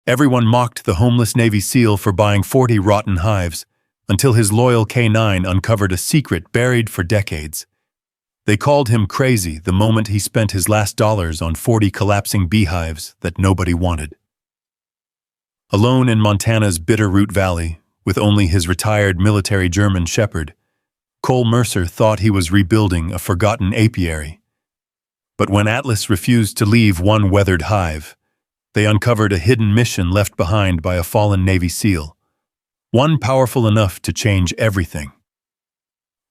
Everyone mocked the homeless Navy SEAL for buying 40 rotten hives, until his loyal K9 uncovered a secret buried for decades. They called him crazy the moment he spent his last dollars on 40 collapsing beehives that nobody wanted. Alone in Montana's Bitterroot Valley, with only his retired military German shepherd, Cole Mercer thought he was rebuilding a forgotten apiary. But when Atlas refused to leave one weathered hive, they uncovered a hidden mission left behind by a fallen Navy SEAL, one powerful enough to change everything.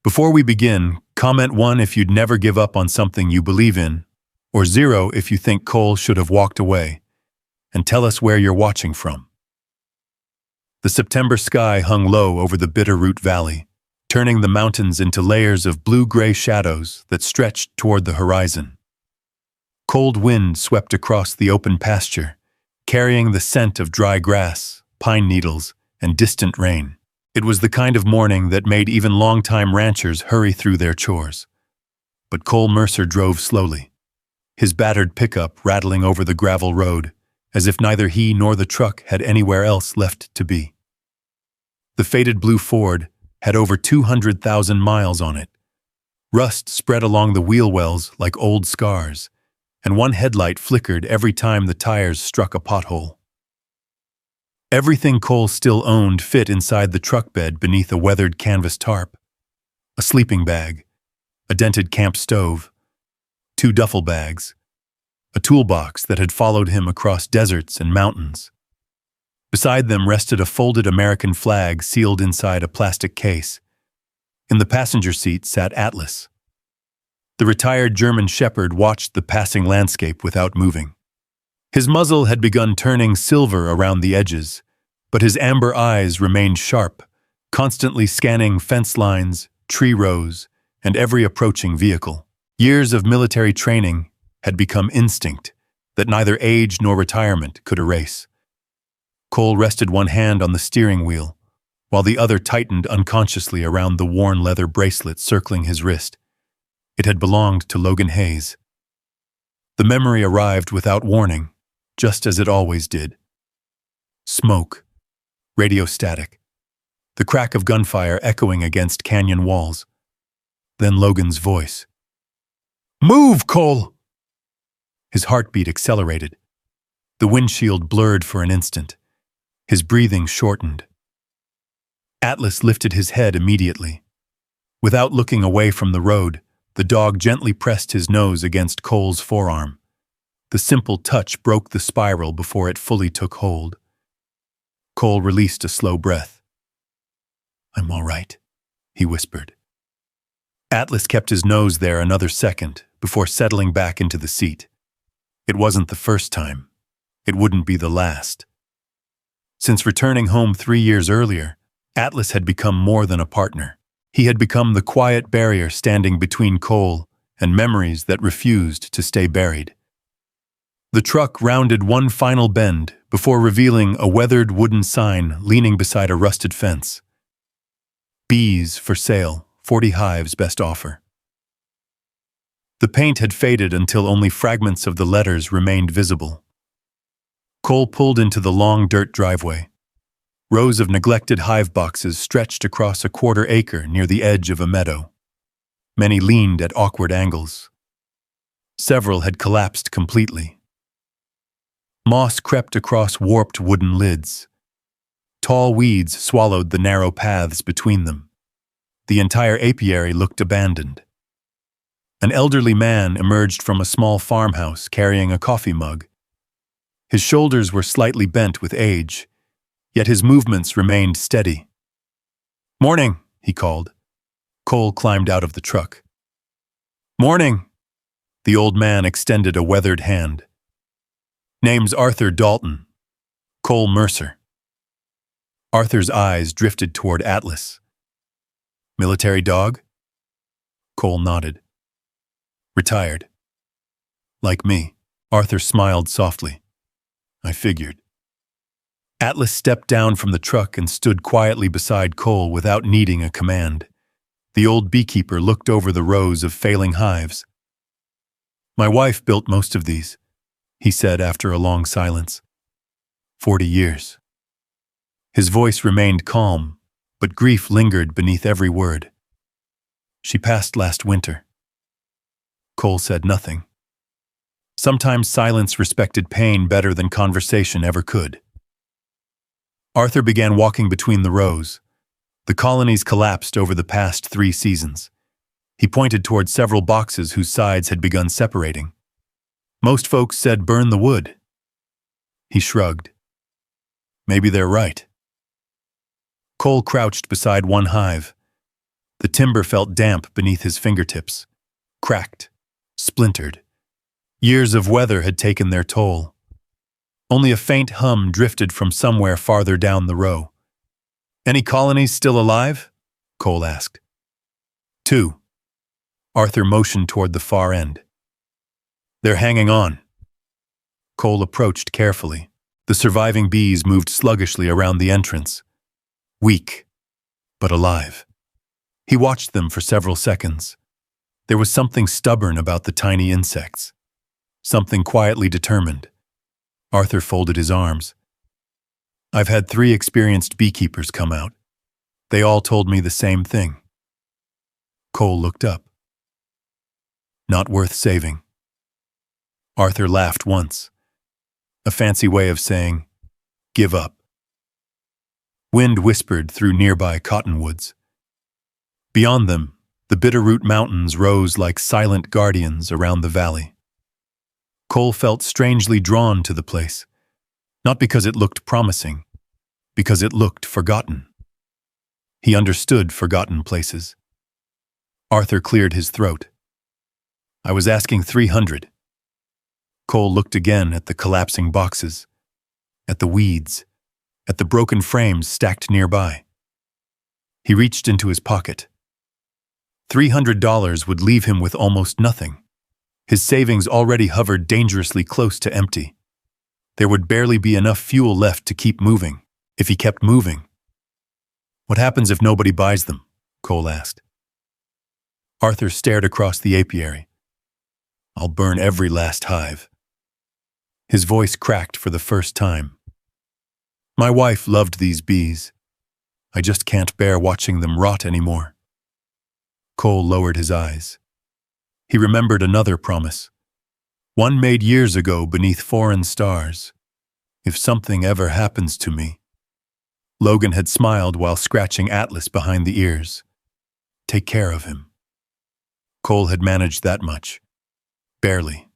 Before we begin, comment 1 if you'd never give up on something you believe in, or 0 if you think Cole should have walked away, and tell us where you're watching from. The September sky hung low over the Bitterroot Valley, turning the mountains into layers of blue-gray shadows that stretched toward the horizon. Cold wind swept across the open pasture, carrying the scent of dry grass, pine needles, and distant rain. It was the kind of morning that made even longtime ranchers hurry through their chores. But Cole Mercer drove slowly, his battered pickup rattling over the gravel road, as if neither he nor the truck had anywhere else left to be. The faded blue Ford had over 200,000 miles on it. Rust spread along the wheel wells like old scars, and one headlight flickered every time the tires struck a pothole. Everything Cole still owned fit inside the truck bed beneath a weathered canvas tarp. A sleeping bag, a dented camp stove, 2 duffel bags, a toolbox that had followed him across deserts and mountains. Beside them rested a folded American flag sealed inside a plastic case. In the passenger seat sat Atlas. The retired German shepherd watched the passing landscape without moving. His muzzle had begun turning silver around the edges, but his amber eyes remained sharp, constantly scanning fence lines, tree rows, and every approaching vehicle. Years of military training had become instinct that neither age nor retirement could erase. Cole rested one hand on the steering wheel, while the other tightened unconsciously around the worn leather bracelet circling his wrist. It had belonged to Logan Hayes. The memory arrived without warning, just as it always did. Smoke, radio static, the crack of gunfire echoing against canyon walls. Then Logan's voice. "Move, Cole!" His heartbeat accelerated. The windshield blurred for an instant. His breathing shortened. Atlas lifted his head immediately. Without looking away from the road, the dog gently pressed his nose against Cole's forearm. The simple touch broke the spiral before it fully took hold. Cole released a slow breath. "I'm all right," he whispered. Atlas kept his nose there another second before settling back into the seat. It wasn't the first time. It wouldn't be the last. Since returning home 3 years earlier, Atlas had become more than a partner. He had become the quiet barrier standing between Cole and memories that refused to stay buried. The truck rounded one final bend before revealing a weathered wooden sign leaning beside a rusted fence. "Bees for sale, 40 hives best offer." The paint had faded until only fragments of the letters remained visible. Cole pulled into the long dirt driveway. Rows of neglected hive boxes stretched across a 1/4 acre near the edge of a meadow. Many leaned at awkward angles. Several had collapsed completely. Moss crept across warped wooden lids. Tall weeds swallowed the narrow paths between them. The entire apiary looked abandoned. An elderly man emerged from a small farmhouse carrying a coffee mug. His shoulders were slightly bent with age, yet his movements remained steady. "Morning," he called. Cole climbed out of the truck. "Morning." The old man extended a weathered hand. "Name's Arthur Dalton. Cole Mercer." Arthur's eyes drifted toward Atlas. "Military dog?" Cole nodded. "Retired." "Like me." Arthur smiled softly. "I figured." Atlas stepped down from the truck and stood quietly beside Cole without needing a command. The old beekeeper looked over the rows of failing hives. "My wife built most of these," he said after a long silence. 40 years. His voice remained calm, but grief lingered beneath every word. She passed last winter. Cole said nothing. Sometimes silence respected pain better than conversation ever could. Arthur began walking between the rows. The colonies collapsed over the past 3 seasons. He pointed toward several boxes whose sides had begun separating. Most folks said burn the wood. He shrugged. Maybe they're right. Cole crouched beside one hive. The timber felt damp beneath his fingertips, cracked, splintered. Years of weather had taken their toll. Only a faint hum drifted from somewhere farther down the row. Any colonies still alive? Cole asked. 2. Arthur motioned toward the far end. They're hanging on. Cole approached carefully. The surviving bees moved sluggishly around the entrance. Weak, but alive. He watched them for several seconds. There was something stubborn about the tiny insects. Something quietly determined. Arthur folded his arms. I've had 3 experienced beekeepers come out. They all told me the same thing. Cole looked up. Not worth saving. Arthur laughed once. A fancy way of saying, give up. Wind whispered through nearby cottonwoods. Beyond them, the Bitterroot Mountains rose like silent guardians around the valley. Cole felt strangely drawn to the place, not because it looked promising, because it looked forgotten. He understood forgotten places. Arthur cleared his throat. I was asking 300. Cole looked again at the collapsing boxes, at the weeds, at the broken frames stacked nearby. He reached into his pocket. $300 would leave him with almost nothing. His savings already hovered dangerously close to empty. There would barely be enough fuel left to keep moving, if he kept moving. What happens if nobody buys them? Cole asked. Arthur stared across the apiary. I'll burn every last hive. His voice cracked for the first time. My wife loved these bees. I just can't bear watching them rot anymore. Cole lowered his eyes. He remembered another promise, one made years ago beneath foreign stars. If something ever happens to me. Logan had smiled while scratching Atlas behind the ears. Take care of him. Cole had managed that much. Barely.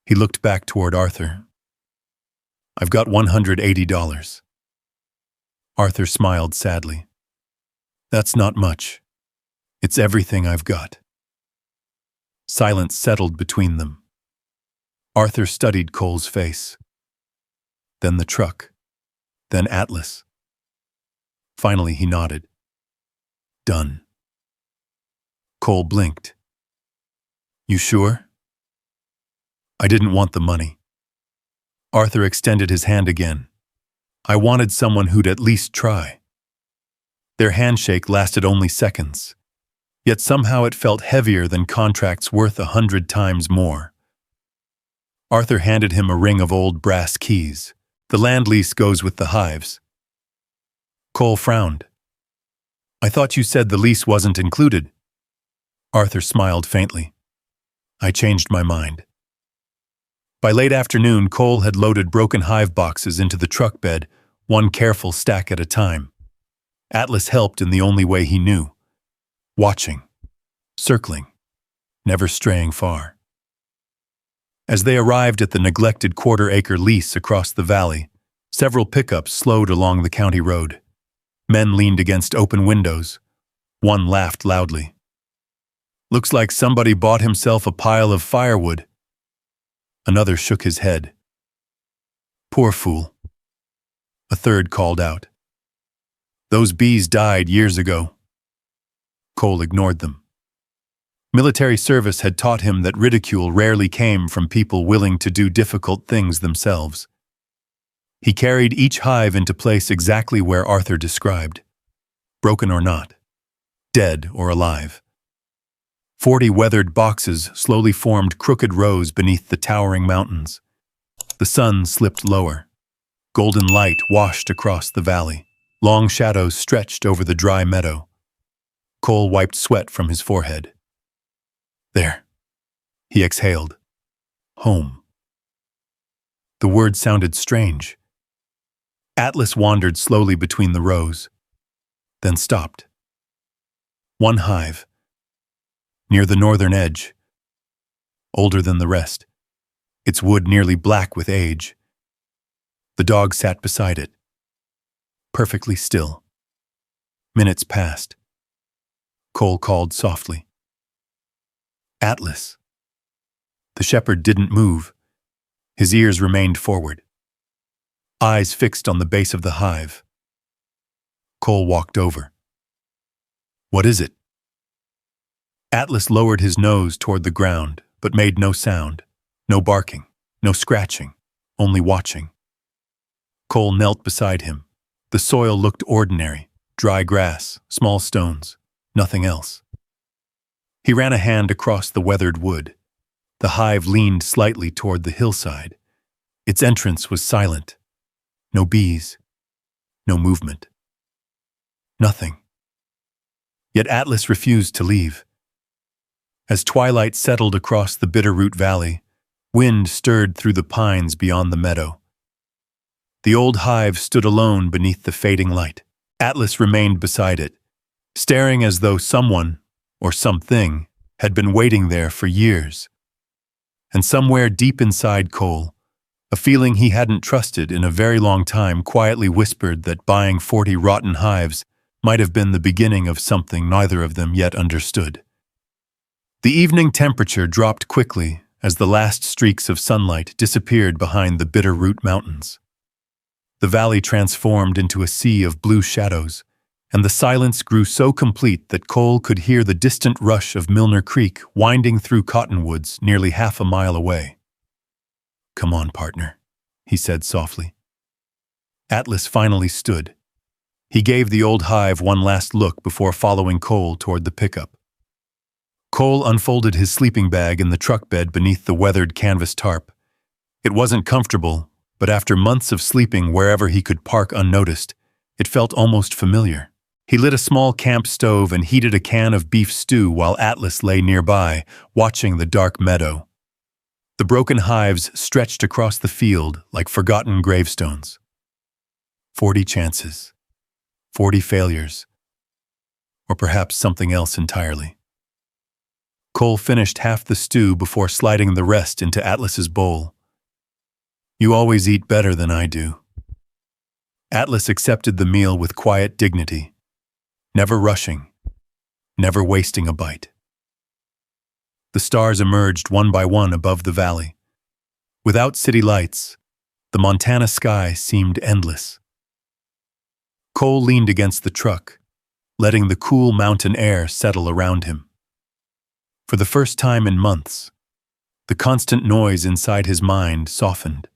He looked back toward Arthur. I've got $180. Arthur smiled sadly. That's not much. It's everything I've got. Silence settled between them. Arthur studied Cole's face. Then the truck. Then Atlas. Finally he nodded. Done. Cole blinked. You sure? I didn't want the money. Arthur extended his hand again. I wanted someone who'd at least try. Their handshake lasted only seconds. Yet somehow it felt heavier than contracts worth 100 times more. Arthur handed him a ring of old brass keys. The land lease goes with the hives. Cole frowned. I thought you said the lease wasn't included. Arthur smiled faintly. I changed my mind. By late afternoon, Cole had loaded broken hive boxes into the truck bed, one careful stack at a time. Atlas helped in the only way he knew. Watching, circling, never straying far. As they arrived at the neglected quarter-acre lease across the valley, several pickups slowed along the county road. Men leaned against open windows. One laughed loudly. Looks like somebody bought himself a pile of firewood. Another shook his head. Poor fool. A third called out. Those bees died years ago. Cole ignored them. Military service had taught him that ridicule rarely came from people willing to do difficult things themselves. He carried each hive into place exactly where Arthur described, broken or not, dead or alive. 40 weathered boxes slowly formed crooked rows beneath the towering mountains. The sun slipped lower. Golden light washed across the valley. Long shadows stretched over the dry meadow. Cole wiped sweat from his forehead. There, he exhaled. Home. The word sounded strange. Atlas wandered slowly between the rows, then stopped. One hive, near the northern edge, older than the rest, its wood nearly black with age. The dog sat beside it, perfectly still. Minutes passed. Cole called softly. Atlas. The shepherd didn't move. His ears remained forward, eyes fixed on the base of the hive. Cole walked over. What is it? Atlas lowered his nose toward the ground, but made no sound. No barking, no scratching, only watching. Cole knelt beside him. The soil looked ordinary, dry grass, small stones, nothing else. He ran a hand across the weathered wood. The hive leaned slightly toward the hillside. Its entrance was silent. No bees, no movement. Nothing. Yet Atlas refused to leave. As twilight settled across the Bitterroot Valley, wind stirred through the pines beyond the meadow. The old hive stood alone beneath the fading light. Atlas remained beside it, staring as though someone, or something, had been waiting there for years. And somewhere deep inside Cole, a feeling he hadn't trusted in a very long time quietly whispered that buying 40 rotten hives might have been the beginning of something neither of them yet understood. The evening temperature dropped quickly as the last streaks of sunlight disappeared behind the Bitterroot Mountains. The valley transformed into a sea of blue shadows, and the silence grew so complete that Cole could hear the distant rush of Milner Creek winding through cottonwoods nearly half a mile away. Come on, partner, he said softly. Atlas finally stood. He gave the old hive one last look before following Cole toward the pickup. Cole unfolded his sleeping bag in the truck bed beneath the weathered canvas tarp. It wasn't comfortable, but after months of sleeping wherever he could park unnoticed, it felt almost familiar. He lit a small camp stove and heated a can of beef stew while Atlas lay nearby, watching the dark meadow. The broken hives stretched across the field like forgotten gravestones. 40 chances, 40 failures, or perhaps something else entirely. Cole finished half the stew before sliding the rest into Atlas's bowl. You always eat better than I do. Atlas accepted the meal with quiet dignity, never rushing, never wasting a bite. The stars emerged one by one above the valley. Without city lights, the Montana sky seemed endless. Cole leaned against the truck, letting the cool mountain air settle around him. For the first time in months, the constant noise inside his mind softened.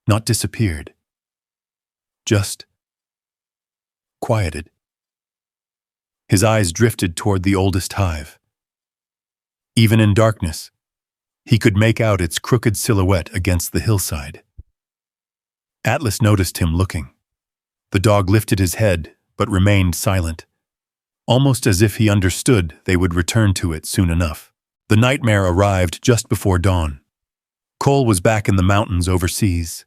Not disappeared, just quieted. His eyes drifted toward the oldest hive. Even in darkness, he could make out its crooked silhouette against the hillside. Atlas noticed him looking. The dog lifted his head, but remained silent, almost as if he understood they would return to it soon enough. The nightmare arrived just before dawn. Cole was back in the mountains overseas.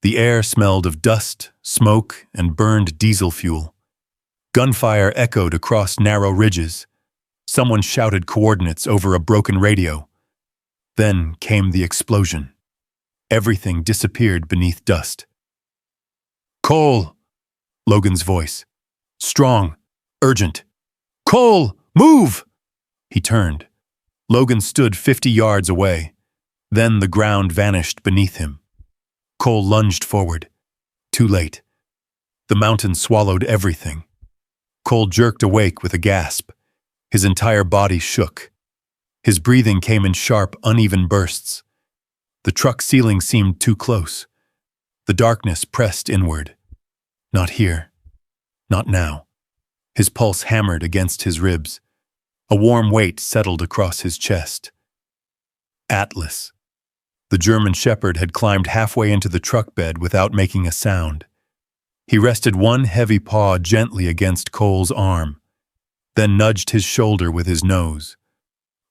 The air smelled of dust, smoke, and burned diesel fuel. Gunfire echoed across narrow ridges. Someone shouted coordinates over a broken radio. Then came the explosion. Everything disappeared beneath dust. Cole! Logan's voice. Strong, urgent. Cole, move! He turned. Logan stood 50 yards away. Then the ground vanished beneath him. Cole lunged forward. Too late. The mountain swallowed everything. Cole jerked awake with a gasp. His entire body shook. His breathing came in sharp, uneven bursts. The truck ceiling seemed too close. The darkness pressed inward. Not here. Not now. His pulse hammered against his ribs. A warm weight settled across his chest. Atlas. The German shepherd had climbed halfway into the truck bed without making a sound. He rested one heavy paw gently against Cole's arm, then nudged his shoulder with his nose.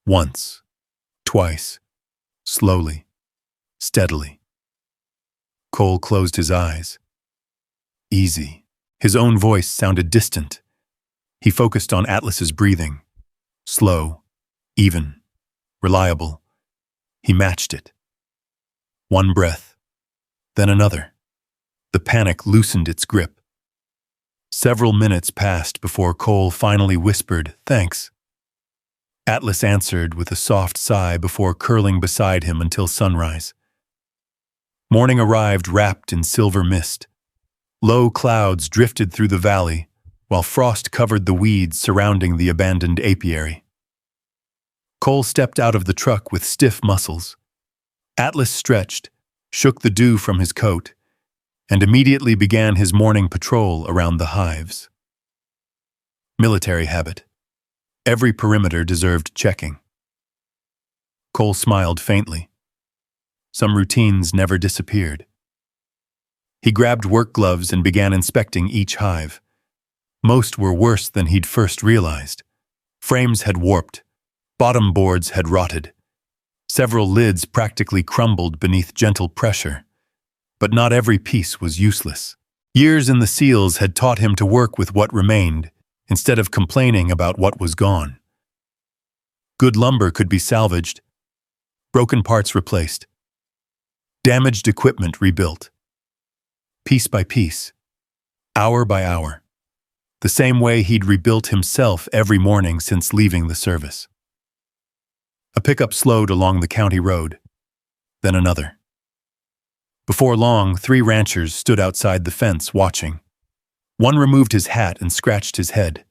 Once, twice, slowly, steadily. Cole closed his eyes. Easy. His own voice sounded distant. He focused on Atlas's breathing. Slow, even, reliable. He matched it. One breath, then another. The panic loosened its grip. Several minutes passed before Cole finally whispered, "Thanks." Atlas answered with a soft sigh before curling beside him until sunrise. Morning arrived wrapped in silver mist. Low clouds drifted through the valley, while frost covered the weeds surrounding the abandoned apiary. Cole stepped out of the truck with stiff muscles. Atlas stretched, shook the dew from his coat, and immediately began his morning patrol around the hives. Military habit. Every perimeter deserved checking. Cole smiled faintly. Some routines never disappeared. He grabbed work gloves and began inspecting each hive. Most were worse than he'd first realized. Frames had warped. Bottom boards had rotted. Several lids practically crumbled beneath gentle pressure. But not every piece was useless. Years in the seals had taught him to work with what remained, instead of complaining about what was gone. Good lumber could be salvaged, broken parts replaced, damaged equipment rebuilt. Piece by piece, hour by hour, the same way he'd rebuilt himself every morning since leaving the service. A pickup slowed along the county road, then another. Before long, 3 ranchers stood outside the fence watching. One removed his hat and scratched his head.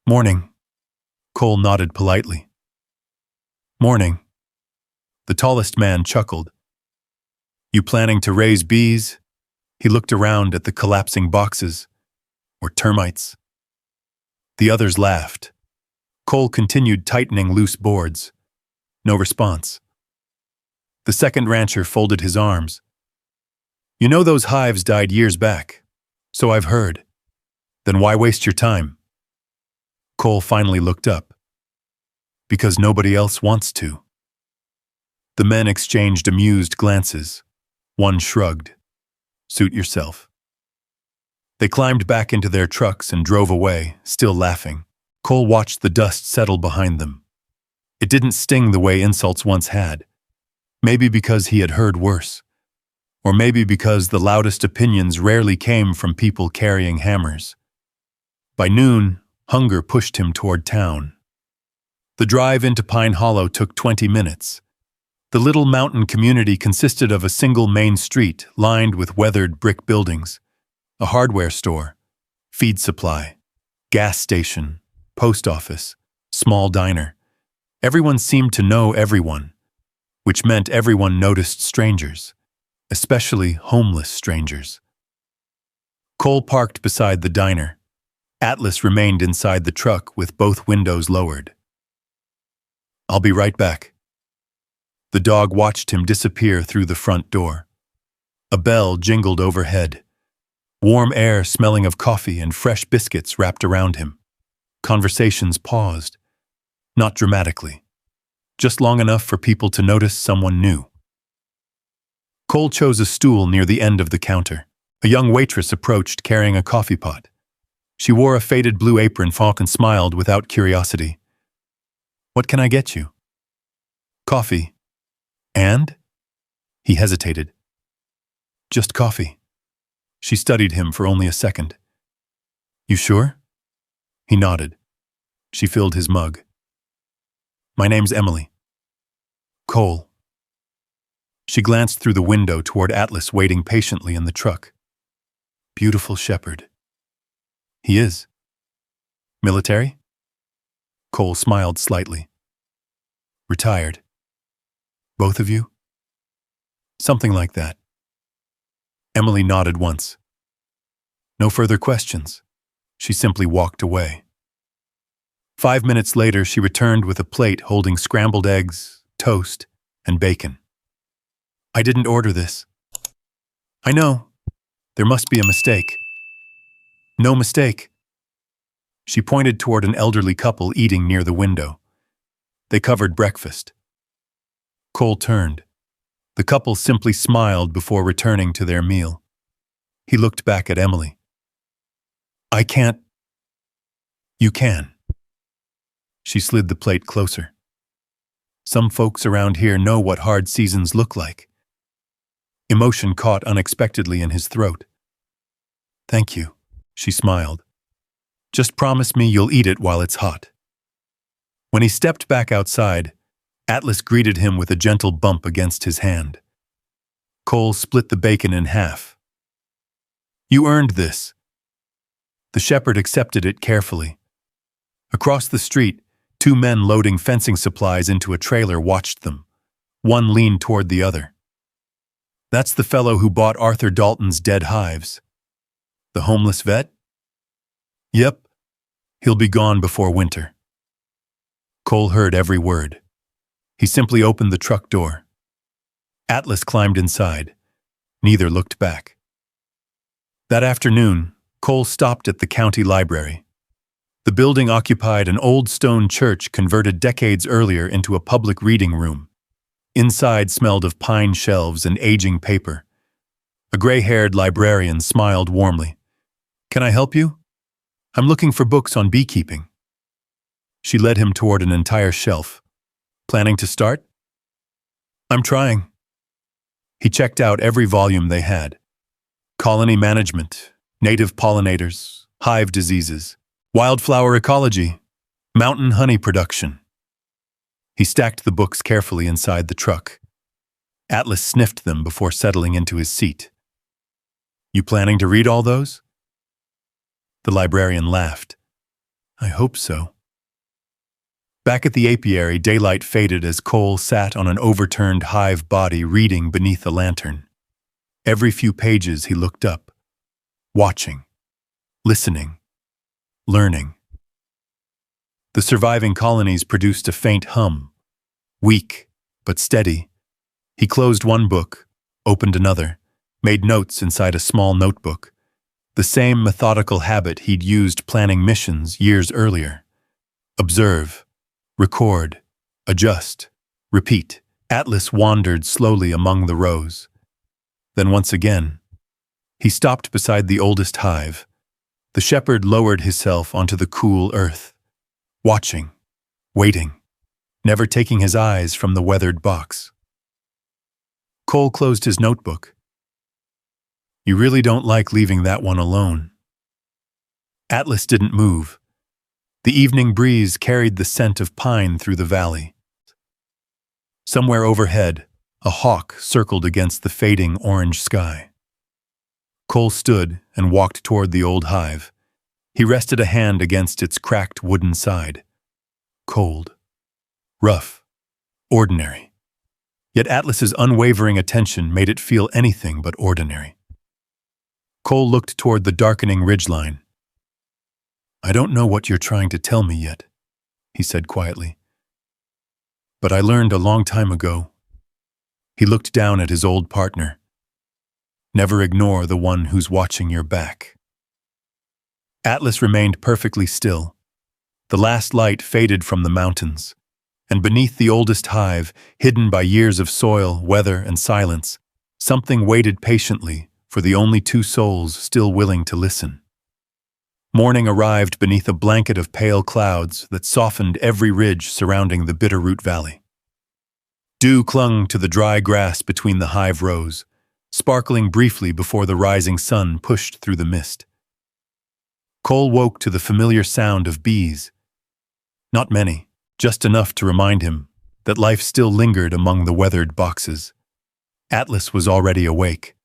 "Morning." Cole nodded politely. "Morning." The tallest man chuckled. "You planning to raise bees?" He looked around at the collapsing boxes. "Or termites?" The others laughed. Cole continued tightening loose boards. No response. The second rancher folded his arms. "You know those hives died years back. So I've heard. Then why waste your time?" Cole finally looked up. "Because nobody else wants to." The men exchanged amused glances. One shrugged. "Suit yourself." They climbed back into their trucks and drove away, still laughing. Cole watched the dust settle behind them. It didn't sting the way insults once had. Maybe because he had heard worse. Or maybe because the loudest opinions rarely came from people carrying hammers. By noon, hunger pushed him toward town. The drive into Pine Hollow took 20 minutes. The little mountain community consisted of a single main street lined with weathered brick buildings, a hardware store, feed supply, gas station, post office, small diner. Everyone seemed to know everyone, which meant everyone noticed strangers, especially homeless strangers. Cole parked beside the diner. Atlas remained inside the truck with both windows lowered. "I'll be right back." The dog watched him disappear through the front door. A bell jingled overhead. Warm air smelling of coffee and fresh biscuits wrapped around him. Conversations paused. Not dramatically. Just long enough for people to notice someone new. Cole chose a stool near the end of the counter. A young waitress approached carrying a coffee pot. She wore a faded blue apron and smiled without curiosity. "What can I get you?" "Coffee." "And?" He hesitated. "Just coffee." She studied him for only a second. "You sure?" He nodded. She filled his mug. "My name's Emily." "Cole." She glanced through the window toward Atlas waiting patiently in the truck. "Beautiful shepherd." "He is." "Military?" Cole smiled slightly. "Retired." "Both of you?" "Something like that." Emily nodded once. No further questions. She simply walked away. 5 minutes later, she returned with a plate holding scrambled eggs, toast, and bacon. I didn't order this. I know. There must be a mistake. No mistake. She pointed toward an elderly couple eating near the window. They covered breakfast. Cole turned. The couple simply smiled before returning to their meal. He looked back at Emily. I can't. You can. She slid the plate closer. Some folks around here know what hard seasons look like. Emotion caught unexpectedly in his throat. Thank you, she smiled. Just promise me you'll eat it while it's hot. When he stepped back outside, Atlas greeted him with a gentle bump against his hand. Cole split the bacon in half. You earned this. The shepherd accepted it carefully. Across the street, two men loading fencing supplies into a trailer watched them. One leaned toward the other. That's the fellow who bought Arthur Dalton's dead hives. The homeless vet? Yep. He'll be gone before winter. Cole heard every word. He simply opened the truck door. Atlas climbed inside. Neither looked back. That afternoon, Cole stopped at the county library. The building occupied an old stone church converted decades earlier into a public reading room. Inside smelled of pine shelves and aging paper. A gray-haired librarian smiled warmly. Can I help you? I'm looking for books on beekeeping. She led him toward an entire shelf. Planning to start? I'm trying. He checked out every volume they had. Colony management, native pollinators, hive diseases, wildflower ecology, mountain honey production. He stacked the books carefully inside the truck. Atlas sniffed them before settling into his seat. You planning to read all those? The librarian laughed. I hope so. Back at the apiary, daylight faded as Cole sat on an overturned hive body reading beneath a lantern. Every few pages he looked up, watching, listening, learning. The surviving colonies produced a faint hum, weak but steady. He closed one book, opened another, made notes inside a small notebook, the same methodical habit he'd used planning missions years earlier. Observe, record, adjust, repeat. Atlas wandered slowly among the rows. Then once again, he stopped beside the oldest hive. The shepherd lowered himself onto the cool earth, watching, waiting, never taking his eyes from the weathered box. Cole closed his notebook. You really don't like leaving that one alone. Atlas didn't move. The evening breeze carried the scent of pine through the valley. Somewhere overhead, a hawk circled against the fading orange sky. Cole stood and walked toward the old hive. He rested a hand against its cracked wooden side. Cold, rough, ordinary. Yet Atlas's unwavering attention made it feel anything but ordinary. Cole looked toward the darkening ridgeline. I don't know what you're trying to tell me yet, he said quietly. But I learned a long time ago. He looked down at his old partner. Never ignore the one who's watching your back. Atlas remained perfectly still. The last light faded from the mountains, and beneath the oldest hive, hidden by years of soil, weather, and silence, something waited patiently for the only two souls still willing to listen. Morning arrived beneath a blanket of pale clouds that softened every ridge surrounding the Bitterroot Valley. Dew clung to the dry grass between the hive rows, sparkling briefly before the rising sun pushed through the mist. Cole woke to the familiar sound of bees. Not many, just enough to remind him that life still lingered among the weathered boxes. Atlas was already awake.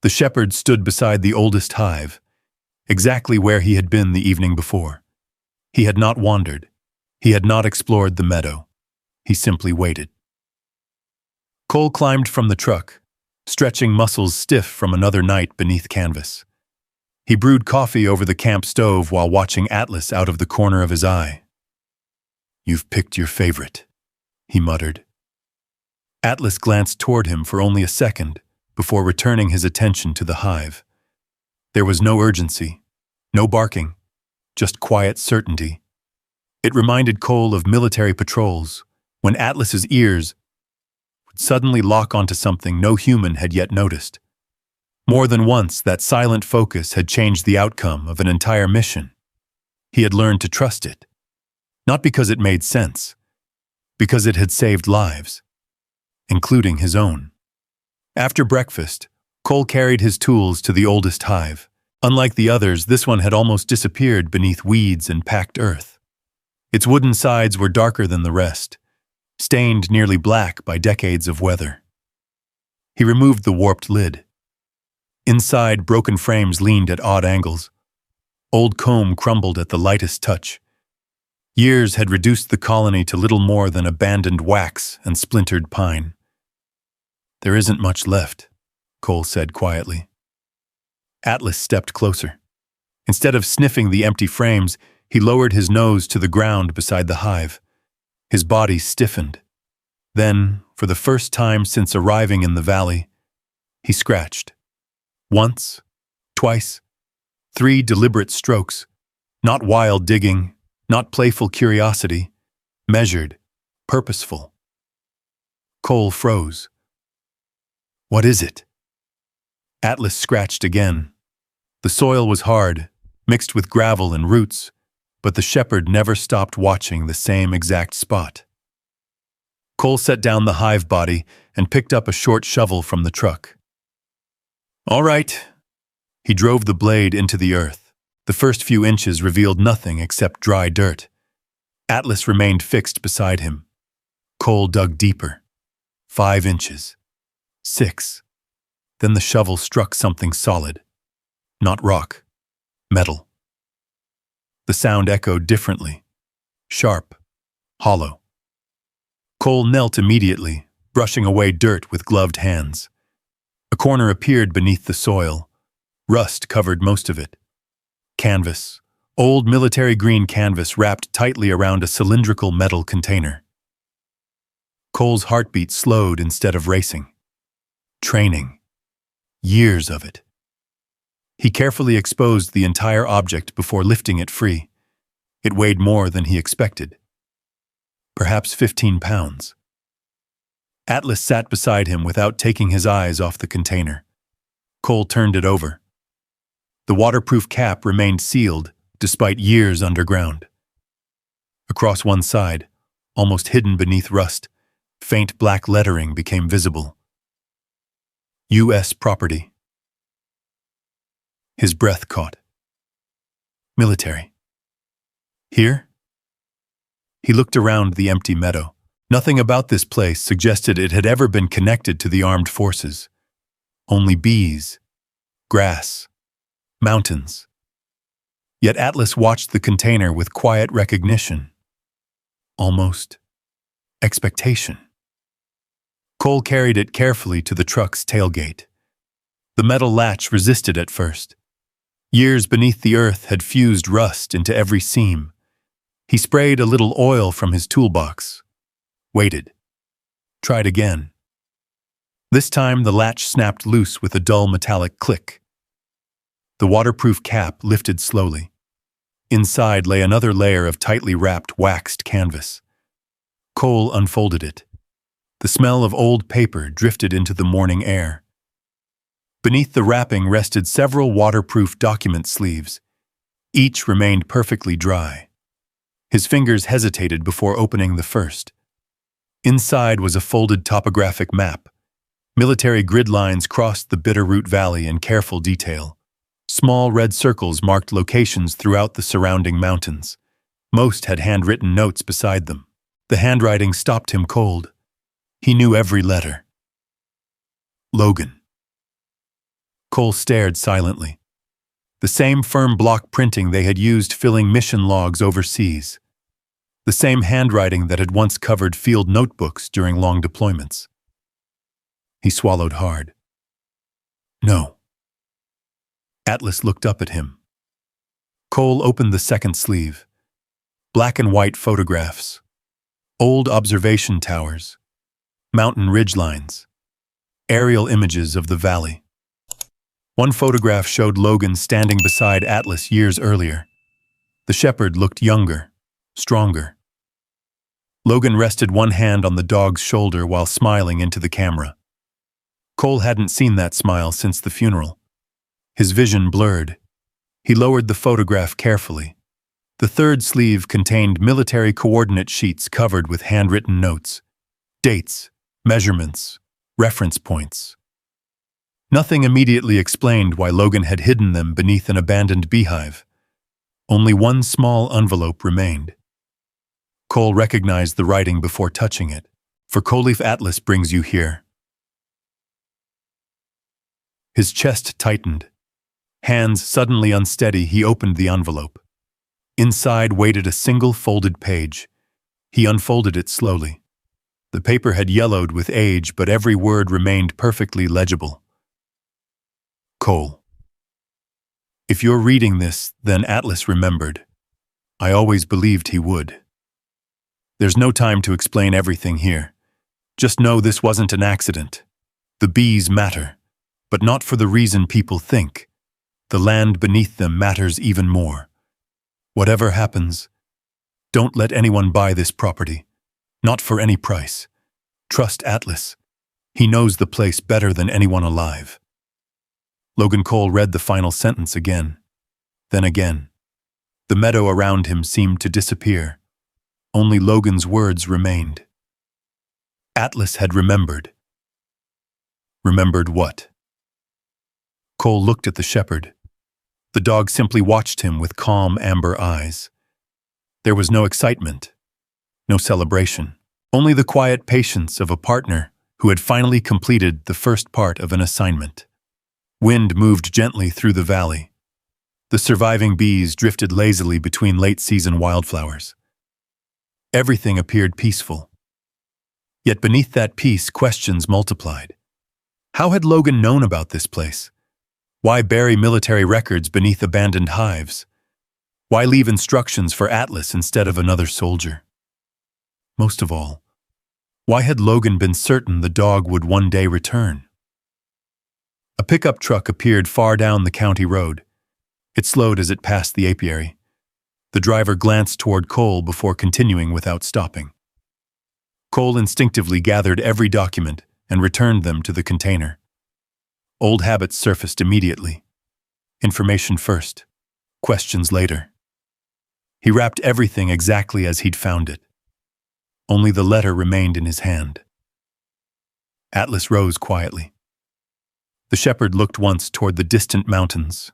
The shepherd stood beside the oldest hive, exactly where he had been the evening before. He had not wandered. He had not explored the meadow. He simply waited. Cole climbed from the truck, stretching muscles stiff from another night beneath canvas. He brewed coffee over the camp stove while watching Atlas out of the corner of his eye. You've picked your favorite, he muttered. Atlas glanced toward him for only a second before returning his attention to the hive. There was no urgency, no barking, just quiet certainty. It reminded Cole of military patrols, when Atlas's ears would suddenly lock onto something no human had yet noticed. More than once, that silent focus had changed the outcome of an entire mission. He had learned to trust it, not because it made sense, because it had saved lives, including his own. After breakfast, Cole carried his tools to the oldest hive. Unlike the others, this one had almost disappeared beneath weeds and packed earth. Its wooden sides were darker than the rest, stained nearly black by decades of weather. He removed the warped lid. Inside, broken frames leaned at odd angles. Old comb crumbled at the lightest touch. Years had reduced the colony to little more than abandoned wax and splintered pine. "There isn't much left," Cole said quietly. Atlas stepped closer. Instead of sniffing the empty frames, he lowered his nose to the ground beside the hive. His body stiffened. Then, for the first time since arriving in the valley, he scratched. Once, twice, 3 deliberate strokes, not wild digging, not playful curiosity, measured, purposeful. Cole froze. "What is it?" Atlas scratched again. The soil was hard, mixed with gravel and roots, but the shepherd never stopped watching the same exact spot. Cole set down the hive body and picked up a short shovel from the truck. "All right." He drove the blade into the earth. The first few inches revealed nothing except dry dirt. Atlas remained fixed beside him. Cole dug deeper. 5 inches. 6. Then the shovel struck something solid. Not rock. Metal. The sound echoed differently. Sharp. Hollow. Cole knelt immediately, brushing away dirt with gloved hands. A corner appeared beneath the soil. Rust covered most of it. Canvas. Old military green canvas wrapped tightly around a cylindrical metal container. Cole's heartbeat slowed instead of racing. Training. Years of it. He carefully exposed the entire object before lifting it free. It weighed more than he expected. Perhaps 15 pounds. Atlas sat beside him without taking his eyes off the container. Cole turned it over. The waterproof cap remained sealed, despite years underground. Across one side, almost hidden beneath rust, faint black lettering became visible. U.S. property. His breath caught. Military. Here? He looked around the empty meadow. Nothing about this place suggested it had ever been connected to the armed forces. Only bees, grass, mountains. Yet Atlas watched the container with quiet recognition. Almost expectation. Cole carried it carefully to the truck's tailgate. The metal latch resisted at first. Years beneath the earth had fused rust into every seam. He sprayed a little oil from his toolbox. Waited. Tried again. This time the latch snapped loose with a dull metallic click. The waterproof cap lifted slowly. Inside lay another layer of tightly wrapped waxed canvas. Cole unfolded it. The smell of old paper drifted into the morning air. Beneath the wrapping rested several waterproof document sleeves. Each remained perfectly dry. His fingers hesitated before opening the first. Inside was a folded topographic map. Military grid lines crossed the Bitterroot Valley in careful detail. Small red circles marked locations throughout the surrounding mountains. Most had handwritten notes beside them. The handwriting stopped him cold. He knew every letter. Logan. Cole stared silently. The same firm block printing they had used filling mission logs overseas. The same handwriting that had once covered field notebooks during long deployments. He swallowed hard. No. Atlas looked up at him. Cole opened the second sleeve. Black and white photographs. Old observation towers. mountain ridgelines, aerial images of the valley. One photograph showed Logan standing beside Atlas years earlier. The shepherd looked younger, stronger. Logan rested one hand on the dog's shoulder while smiling into the camera. Cole hadn't seen that smile since the funeral. His vision blurred. He lowered the photograph carefully. The third sleeve contained military coordinate sheets covered with handwritten notes, dates, measurements, reference points. Nothing immediately explained why Logan had hidden them beneath an abandoned beehive. Only one small envelope remained. Cole recognized the writing before touching it. "For Colleaf Atlas brings you here." His chest tightened. Hands suddenly unsteady, he opened the envelope. Inside waited a single folded page. He unfolded it slowly. The paper had yellowed with age, but every word remained perfectly legible. Cole. If you're reading this, then Atlas remembered. I always believed he would. There's no time to explain everything here. Just know this wasn't an accident. The bees matter, but not for the reason people think. The land beneath them matters even more. Whatever happens, don't let anyone buy this property. Not for any price. Trust Atlas. He knows the place better than anyone alive. Logan Cole read the final sentence again, then again. The meadow around him seemed to disappear. Only Logan's words remained. Atlas had remembered. Remembered what? Cole looked at the shepherd. The dog simply watched him with calm amber eyes. There was no excitement, no celebration, only the quiet patience of a partner who had finally completed the first part of an assignment. Wind moved gently through the valley. The surviving bees drifted lazily between late-season wildflowers. Everything appeared peaceful. Yet beneath that peace, questions multiplied. How had Logan known about this place? Why bury military records beneath abandoned hives? Why leave instructions for Atlas instead of another soldier? Most of all, why had Logan been certain the dog would one day return? A pickup truck appeared far down the county road. It slowed as it passed the apiary. The driver glanced toward Cole before continuing without stopping. Cole instinctively gathered every document and returned them to the container. Old habits surfaced immediately. Information first, questions later. He wrapped everything exactly as he'd found it. Only the letter remained in his hand. Atlas rose quietly. The shepherd looked once toward the distant mountains,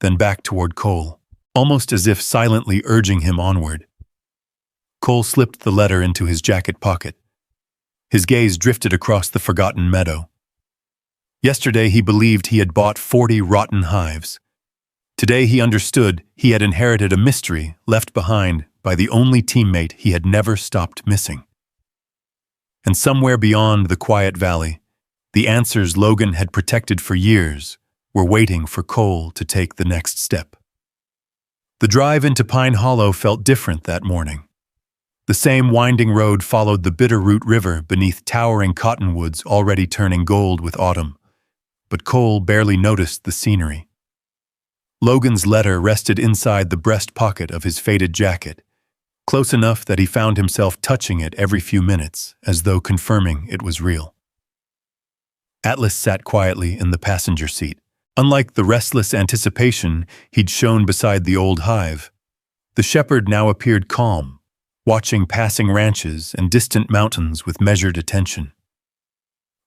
then back toward Cole, almost as if silently urging him onward. Cole slipped the letter into his jacket pocket. His gaze drifted across the forgotten meadow. Yesterday he believed he had bought 40 rotten hives. Today he understood he had inherited a mystery left behind by the only teammate he had never stopped missing. And somewhere beyond the quiet valley, the answers Logan had protected for years were waiting for Cole to take the next step. The drive into Pine Hollow felt different that morning. The same winding road followed the Bitterroot River beneath towering cottonwoods already turning gold with autumn, but Cole barely noticed the scenery. Logan's letter rested inside the breast pocket of his faded jacket, close enough that he found himself touching it every few minutes, as though confirming it was real. Atlas sat quietly in the passenger seat. Unlike the restless anticipation he'd shown beside the old hive, the shepherd now appeared calm, watching passing ranches and distant mountains with measured attention.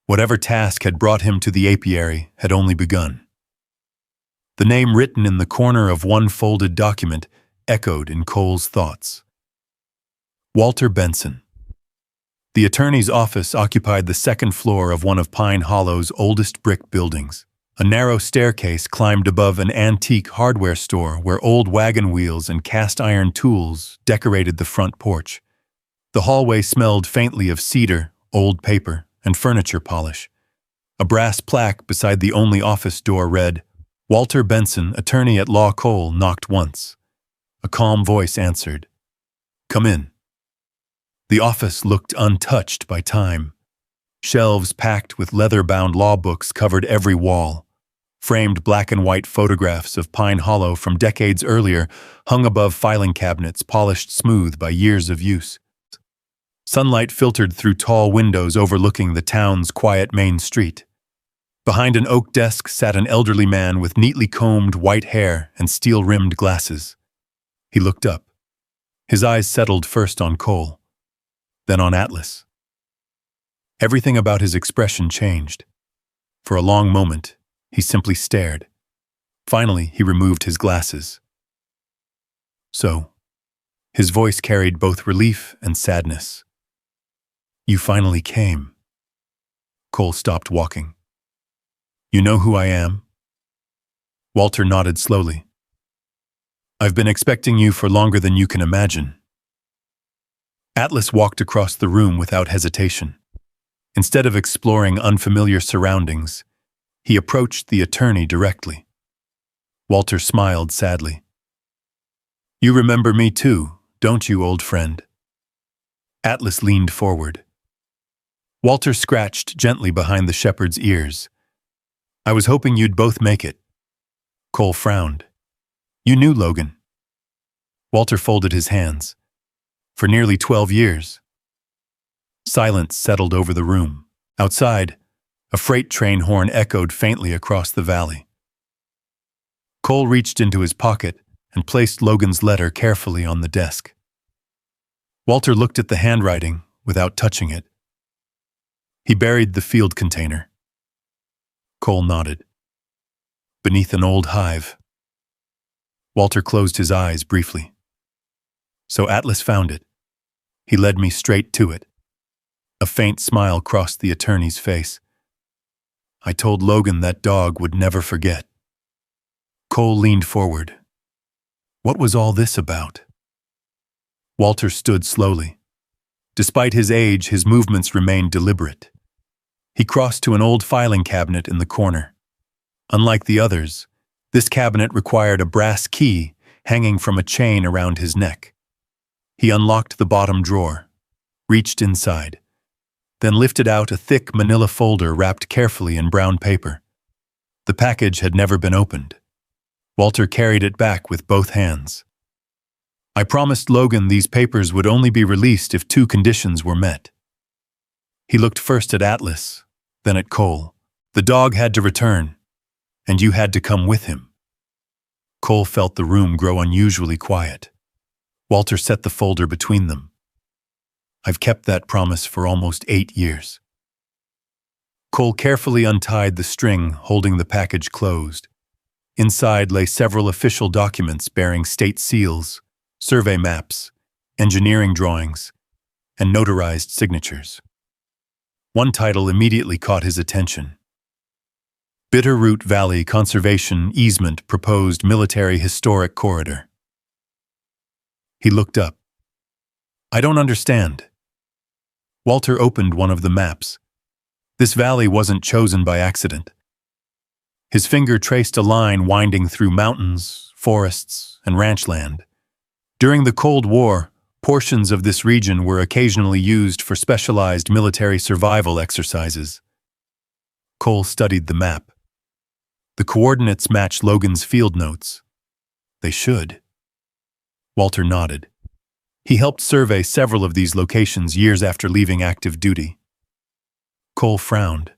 Whatever task had brought him to the apiary had only begun. The name written in the corner of one folded document echoed in Cole's thoughts. Walter Benson. The attorney's office occupied the second floor of one of Pine Hollow's oldest brick buildings. A narrow staircase climbed above an antique hardware store where old wagon wheels and cast-iron tools decorated the front porch. The hallway smelled faintly of cedar, old paper, and furniture polish. A brass plaque beside the only office door read, "Walter Benson, attorney at Law Cole," knocked once. A calm voice answered, "Come in." The office looked untouched by time. Shelves packed with leather-bound law books covered every wall. Framed black and white photographs of Pine Hollow from decades earlier hung above filing cabinets polished smooth by years of use. Sunlight filtered through tall windows overlooking the town's quiet main street. Behind an oak desk sat an elderly man with neatly combed white hair and steel-rimmed glasses. He looked up. His eyes settled first on Cole, then on Atlas. Everything about his expression changed. For a long moment, he simply stared. Finally, he removed his glasses. "So," his voice carried both relief and sadness. "You finally came." Cole stopped walking. "You know who I am?" Walter nodded slowly. "I've been expecting you for longer than you can imagine." Atlas walked across the room without hesitation. Instead of exploring unfamiliar surroundings, he approached the attorney directly. Walter smiled sadly. "You remember me too, don't you, old friend?" Atlas leaned forward. Walter scratched gently behind the shepherd's ears. "I was hoping you'd both make it." Cole frowned. "You knew Logan." Walter folded his hands. "For nearly 12 years. Silence settled over the room. Outside, a freight train horn echoed faintly across the valley. Cole reached into his pocket and placed Logan's letter carefully on the desk. Walter looked at the handwriting without touching it. He buried the field container. Cole nodded. "Beneath an old hive." Walter closed his eyes briefly. "So Atlas found it. He led me straight to it." A faint smile crossed the attorney's face. "I told Logan that dog would never forget." Cole leaned forward. What was all this about? Walter stood slowly. Despite his age, his movements remained deliberate. He crossed to an old filing cabinet in the corner. Unlike the others, this cabinet required a brass key hanging from a chain around his neck. He unlocked the bottom drawer, reached inside, then lifted out a thick manila folder wrapped carefully in brown paper. The package had never been opened. Walter carried it back with both hands. "I promised Logan these papers would only be released if 2 conditions were met." He looked first at Atlas, then at Cole. "The dog had to return, and you had to come with him." Cole felt the room grow unusually quiet. Walter set the folder between them. "I've kept that promise for almost 8 years." Cole carefully untied the string holding the package closed. Inside lay several official documents bearing state seals, survey maps, engineering drawings, and notarized signatures. One title immediately caught his attention. Bitterroot Valley Conservation Easement Proposed Military Historic Corridor. He looked up. "I don't understand." Walter opened one of the maps. This valley wasn't chosen by accident. His finger traced a line winding through mountains, forests, and ranchland. During the Cold War, portions of this region were occasionally used for specialized military survival exercises. Cole studied the map. The coordinates match Logan's field notes. They should. Walter nodded. He helped survey several of these locations years after leaving active duty. Cole frowned.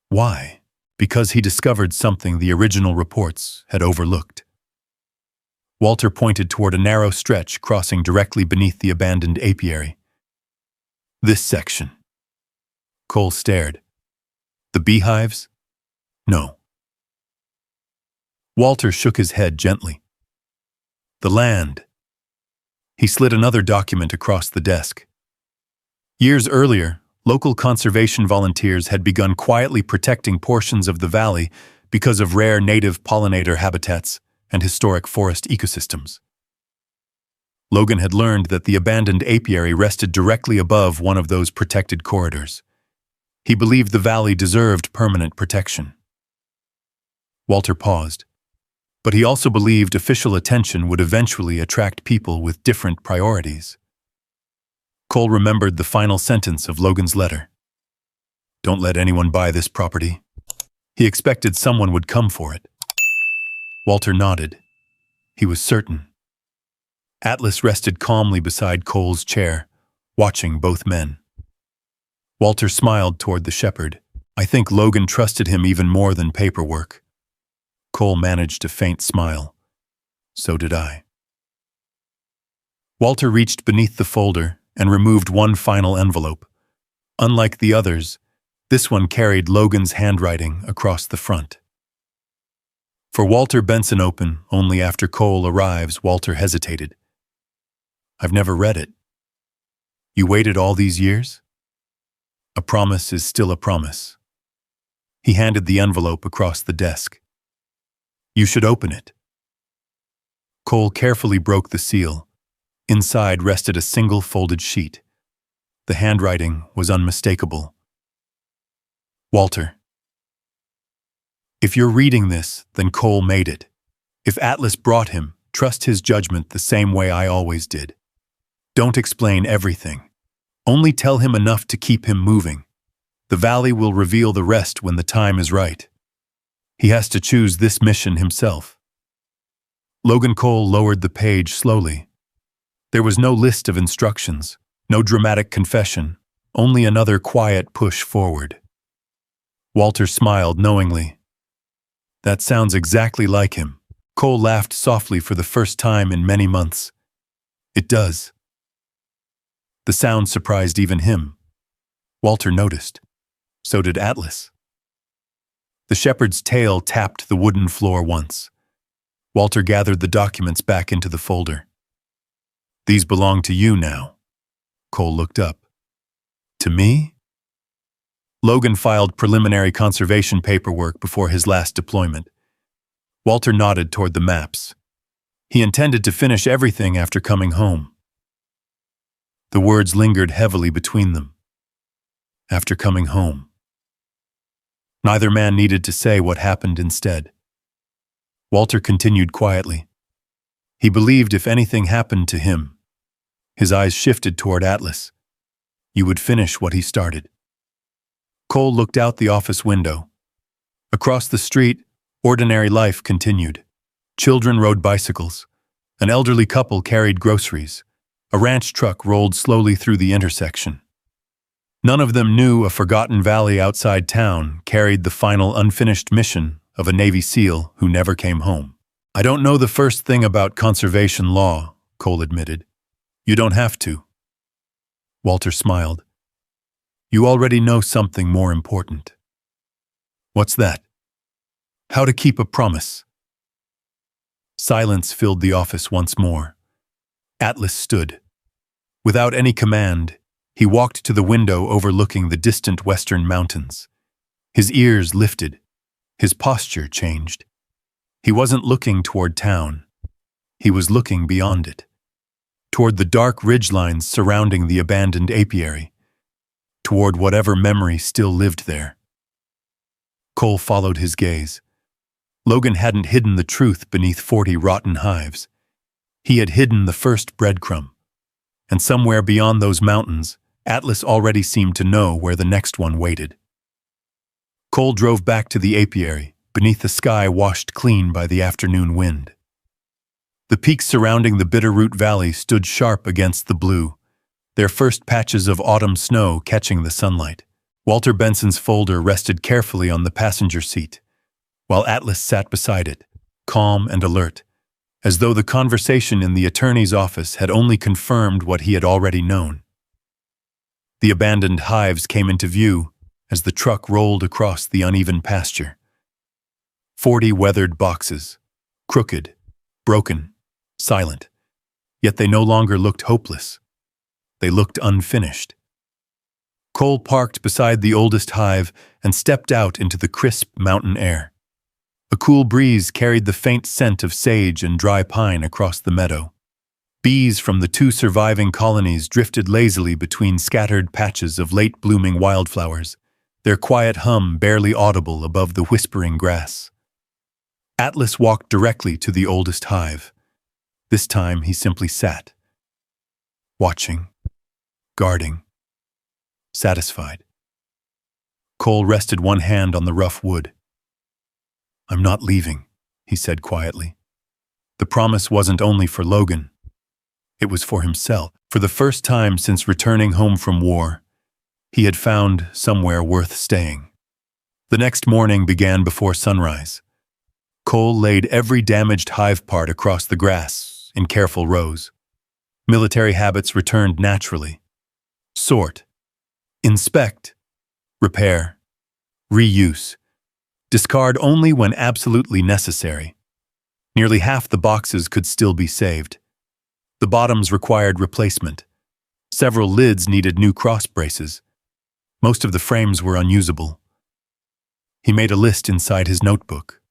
Why? Because he discovered something the original reports had overlooked. Walter pointed toward a narrow stretch crossing directly beneath the abandoned apiary. "This section." Cole stared. "The beehives?" "No." Walter shook his head gently. "The land." He slid another document across the desk. Years earlier, local conservation volunteers had begun quietly protecting portions of the valley because of rare native pollinator habitats and historic forest ecosystems. Logan had learned that the abandoned apiary rested directly above one of those protected corridors. He believed the valley deserved permanent protection. Walter paused, but he also believed official attention would eventually attract people with different priorities. Cole remembered the final sentence of Logan's letter. Don't let anyone buy this property. He expected someone would come for it. Walter nodded. He was certain. Atlas rested calmly beside Cole's chair, watching both men. Walter smiled toward the shepherd. I think Logan trusted him even more than paperwork. Cole managed a faint smile. So did I. Walter reached beneath the folder and removed one final envelope. Unlike the others, this one carried Logan's handwriting across the front. For Walter Benson open only after Cole arrives, Walter hesitated. I've never read it. You waited all these years? A promise is still a promise. He handed the envelope across the desk. You should open it. Cole carefully broke the seal. Inside rested a single folded sheet. The handwriting was unmistakable. Walter. If you're reading this, then Cole made it. If Atlas brought him, trust his judgment the same way I always did. Don't explain everything. Only tell him enough to keep him moving. The valley will reveal the rest when the time is right. He has to choose this mission himself. Logan Cole lowered the page slowly. There was no list of instructions, no dramatic confession, only another quiet push forward. Walter smiled knowingly. That sounds exactly like him. Cole laughed softly for the first time in many months. It does. The sound surprised even him. Walter noticed. So did Atlas. The shepherd's tail tapped the wooden floor once. Walter gathered the documents back into the folder. These belong to you now. Cole looked up. To me? Logan filed preliminary conservation paperwork before his last deployment. Walter nodded toward the maps. He intended to finish everything after coming home. The words lingered heavily between them. After coming home. Neither man needed to say what happened instead. Walter continued quietly. He believed if anything happened to him, his eyes shifted toward Atlas. You would finish what he started. Cole looked out the office window. Across the street, ordinary life continued. Children rode bicycles. An elderly couple carried groceries. A ranch truck rolled slowly through the intersection. None of them knew a forgotten valley outside town carried the final unfinished mission of a Navy SEAL who never came home. I don't know the first thing about conservation law, Cole admitted. You don't have to. Walter smiled. You already know something more important. What's that? How to keep a promise. Silence filled the office once more. Atlas stood. Without any command, he walked to the window overlooking the distant western mountains. His ears lifted. His posture changed. He wasn't looking toward town. He was looking beyond it. Toward the dark ridgelines surrounding the abandoned apiary. Toward whatever memory still lived there. Cole followed his gaze. Logan hadn't hidden the truth beneath 40 rotten hives. He had hidden the first breadcrumb. And somewhere beyond those mountains, Atlas already seemed to know where the next one waited. Cole drove back to the apiary, beneath the sky washed clean by the afternoon wind. The peaks surrounding the Bitterroot Valley stood sharp against the blue, their first patches of autumn snow catching the sunlight. Walter Benson's folder rested carefully on the passenger seat, while Atlas sat beside it, calm and alert, as though the conversation in the attorney's office had only confirmed what he had already known. The abandoned hives came into view as the truck rolled across the uneven pasture. 40 weathered boxes, crooked, broken, silent, yet they no longer looked hopeless. They looked unfinished. Cole parked beside the oldest hive and stepped out into the crisp mountain air. A cool breeze carried the faint scent of sage and dry pine across the meadow. Bees from the 2 surviving colonies drifted lazily between scattered patches of late-blooming wildflowers, their quiet hum barely audible above the whispering grass. Atlas walked directly to the oldest hive. This time he simply sat, watching, guarding, satisfied. Cole rested one hand on the rough wood. "I'm not leaving," he said quietly. The promise wasn't only for Logan. It was for himself. For the first time since returning home from war, he had found somewhere worth staying. The next morning began before sunrise. Cole laid every damaged hive part across the grass in careful rows. Military habits returned naturally. Sort, inspect, repair, reuse, discard only when absolutely necessary. Nearly half the boxes could still be saved. The bottoms required replacement. Several lids needed new cross braces. Most of the frames were unusable. He made a list inside his notebook.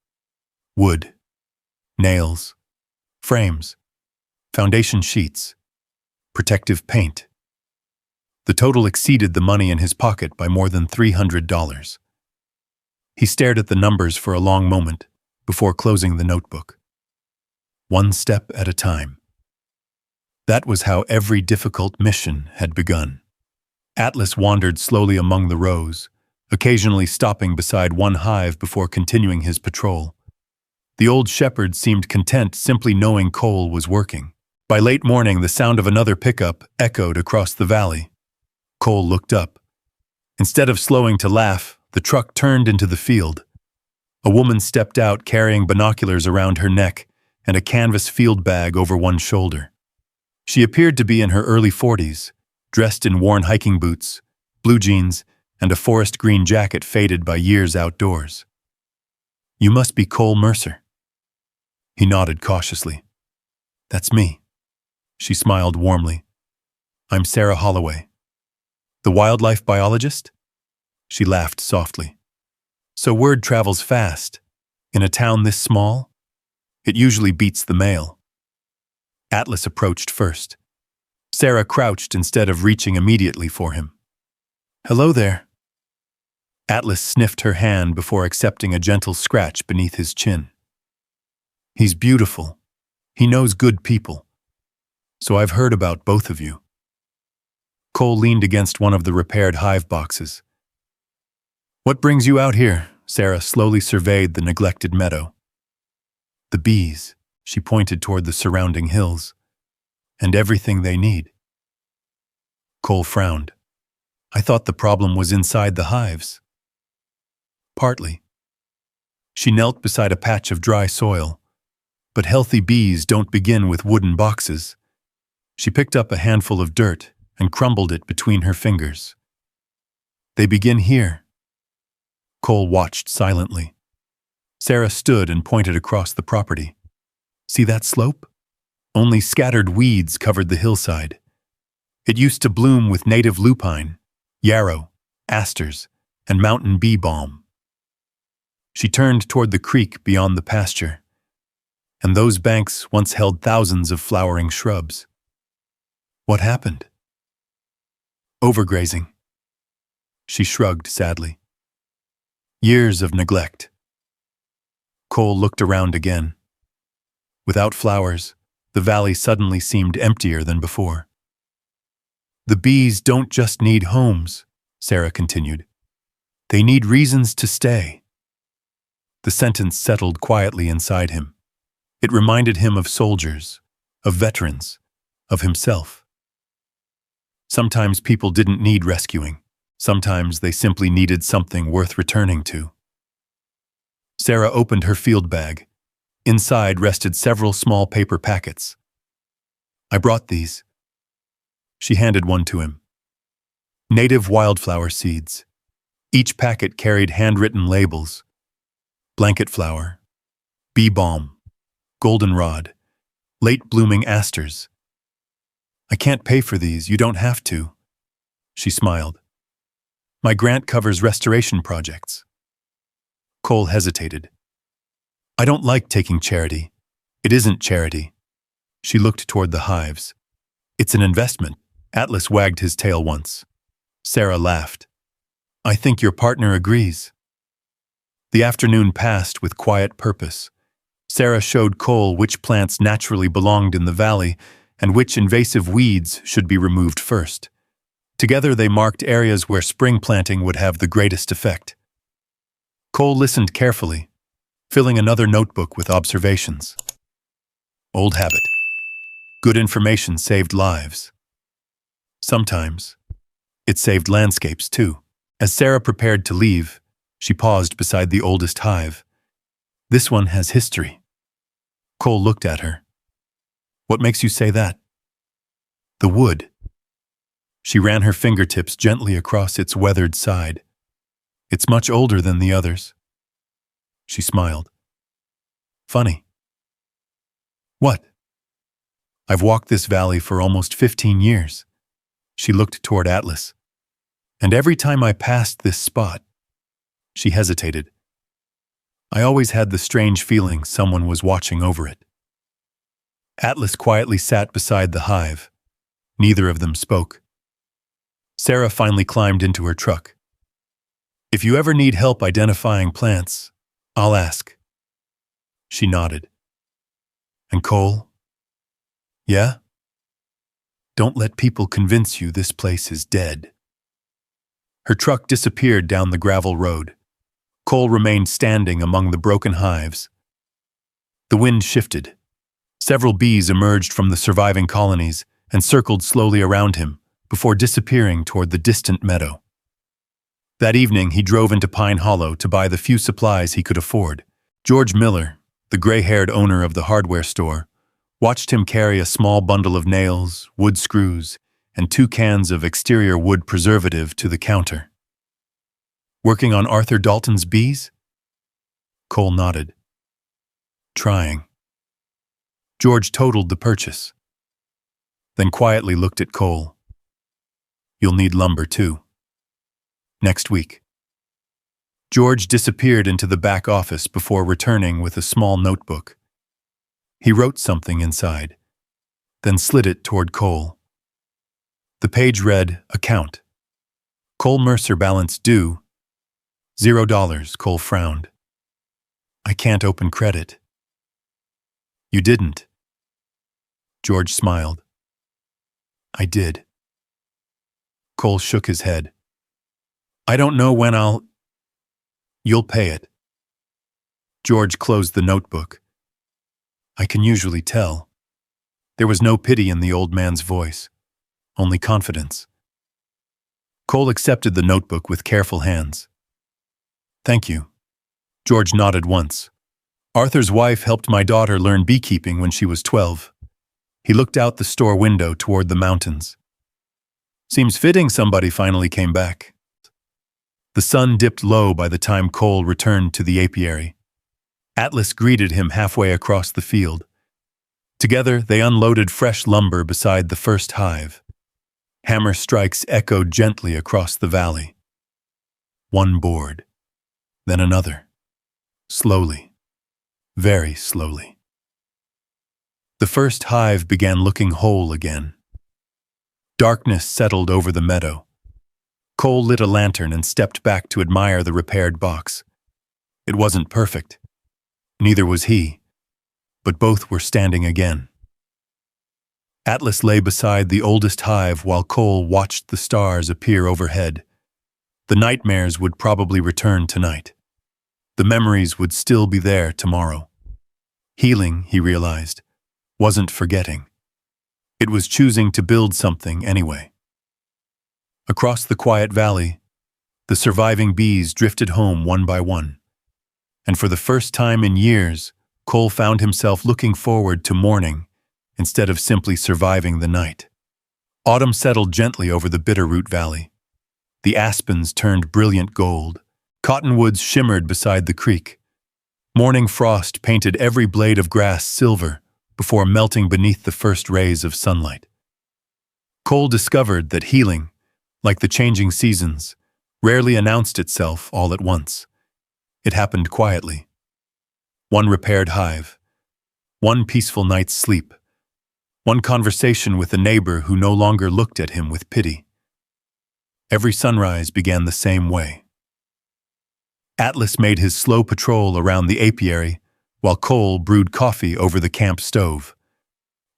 Wood, nails, frames, foundation sheets, protective paint. The total exceeded the money in his pocket by more than $300. He stared at the numbers for a long moment before closing the notebook. One step at a time. That was how every difficult mission had begun. Atlas wandered slowly among the rows, occasionally stopping beside one hive before continuing his patrol. The old shepherd seemed content simply knowing Cole was working. By late morning, the sound of another pickup echoed across the valley. Cole looked up. Instead of slowing to laugh, the truck turned into the field. A woman stepped out carrying binoculars around her neck and a canvas field bag over one shoulder. She appeared to be in her early 40s, dressed in worn hiking boots, blue jeans, and a forest green jacket faded by years outdoors. "You must be Cole Mercer." He nodded cautiously. "That's me." She smiled warmly. "I'm Sarah Holloway." "The wildlife biologist?" She laughed softly. "So word travels fast. In a town this small? It usually beats the mail." Atlas approached first. Sarah crouched instead of reaching immediately for him. "Hello there." Atlas sniffed her hand before accepting a gentle scratch beneath his chin. "He's beautiful. He knows good people. So I've heard about both of you." Cole leaned against one of the repaired hive boxes. "What brings you out here?" Sarah slowly surveyed the neglected meadow. "The bees," she pointed toward the surrounding hills, "and everything they need." Cole frowned. "I thought the problem was inside the hives." "Partly." She knelt beside a patch of dry soil. "But healthy bees don't begin with wooden boxes." She picked up a handful of dirt and crumbled it between her fingers. "They begin here." Cole watched silently. Sarah stood and pointed across the property. "See that slope? Only scattered weeds covered the hillside. It used to bloom with native lupine, yarrow, asters, and mountain bee balm." She turned toward the creek beyond the pasture. "And those banks once held thousands of flowering shrubs." "What happened?" "Overgrazing." She shrugged sadly. "Years of neglect." Cole looked around again. Without flowers, the valley suddenly seemed emptier than before. "The bees don't just need homes," Sarah continued. "They need reasons to stay." The sentence settled quietly inside him. It reminded him of soldiers, of veterans, of himself. Sometimes people didn't need rescuing. Sometimes they simply needed something worth returning to. Sarah opened her field bag. Inside rested several small paper packets. "I brought these." She handed one to him. Native wildflower seeds. Each packet carried handwritten labels. Blanket flower, bee balm, goldenrod, late blooming asters. "I can't pay for these, you don't have to." She smiled. "My grant covers restoration projects." Cole hesitated. "I don't like taking charity. It isn't charity." She looked toward the hives. "It's an investment." Atlas wagged his tail once. Sarah laughed. "I think your partner agrees." The afternoon passed with quiet purpose. Sarah showed Cole which plants naturally belonged in the valley and which invasive weeds should be removed first. Together they marked areas where spring planting would have the greatest effect. Cole listened carefully, filling another notebook with observations. Old habit. Good information saved lives. Sometimes, it saved landscapes too. As Sarah prepared to leave, she paused beside the oldest hive. This one has history. Cole looked at her. What makes you say that? The wood. She ran her fingertips gently across its weathered side. It's much older than the others. She smiled. Funny. What? I've walked this valley for almost 15 years. She looked toward Atlas. And every time I passed this spot, she hesitated. I always had the strange feeling someone was watching over it. Atlas quietly sat beside the hive. Neither of them spoke. Sarah finally climbed into her truck. If you ever need help identifying plants, I'll ask. She nodded. And Cole? Yeah? Don't let people convince you this place is dead. Her truck disappeared down the gravel road. Cole remained standing among the broken hives. The wind shifted. Several bees emerged from the surviving colonies and circled slowly around him before disappearing toward the distant meadow. That evening, he drove into Pine Hollow to buy the few supplies he could afford. George Miller, the gray-haired owner of the hardware store, watched him carry a small bundle of nails, wood screws, and 2 cans of exterior wood preservative to the counter. Working on Arthur Dalton's bees? Cole nodded. Trying. George totaled the purchase, then quietly looked at Cole. You'll need lumber too. Next week. George disappeared into the back office before returning with a small notebook. He wrote something inside, then slid it toward Cole. The page read, Account. Cole Mercer balance due, $0, Cole frowned. I can't open credit. You didn't. George smiled. I did. Cole shook his head. I don't know when You'll pay it. George closed the notebook. I can usually tell. There was no pity in the old man's voice, only confidence. Cole accepted the notebook with careful hands. Thank you. George nodded once. Arthur's wife helped my daughter learn beekeeping when she was 12. He looked out the store window toward the mountains. Seems fitting somebody finally came back. The sun dipped low by the time Cole returned to the apiary. Atlas greeted him halfway across the field. Together, they unloaded fresh lumber beside the first hive. Hammer strikes echoed gently across the valley. One board, then another. Slowly, very slowly. The first hive began looking whole again. Darkness settled over the meadow. Cole lit a lantern and stepped back to admire the repaired box. It wasn't perfect. Neither was he, but both were standing again. Atlas lay beside the oldest hive while Cole watched the stars appear overhead. The nightmares would probably return tonight. The memories would still be there tomorrow. Healing, he realized, wasn't forgetting. It was choosing to build something anyway. Across the quiet valley, the surviving bees drifted home one by one. And for the first time in years, Cole found himself looking forward to morning instead of simply surviving the night. Autumn settled gently over the Bitterroot Valley. The aspens turned brilliant gold. Cottonwoods shimmered beside the creek. Morning frost painted every blade of grass silver before melting beneath the first rays of sunlight. Cole discovered that healing, like the changing seasons, rarely announced itself all at once. It happened quietly. One repaired hive, one peaceful night's sleep, one conversation with a neighbor who no longer looked at him with pity. Every sunrise began the same way. Atlas made his slow patrol around the apiary, while Cole brewed coffee over the camp stove.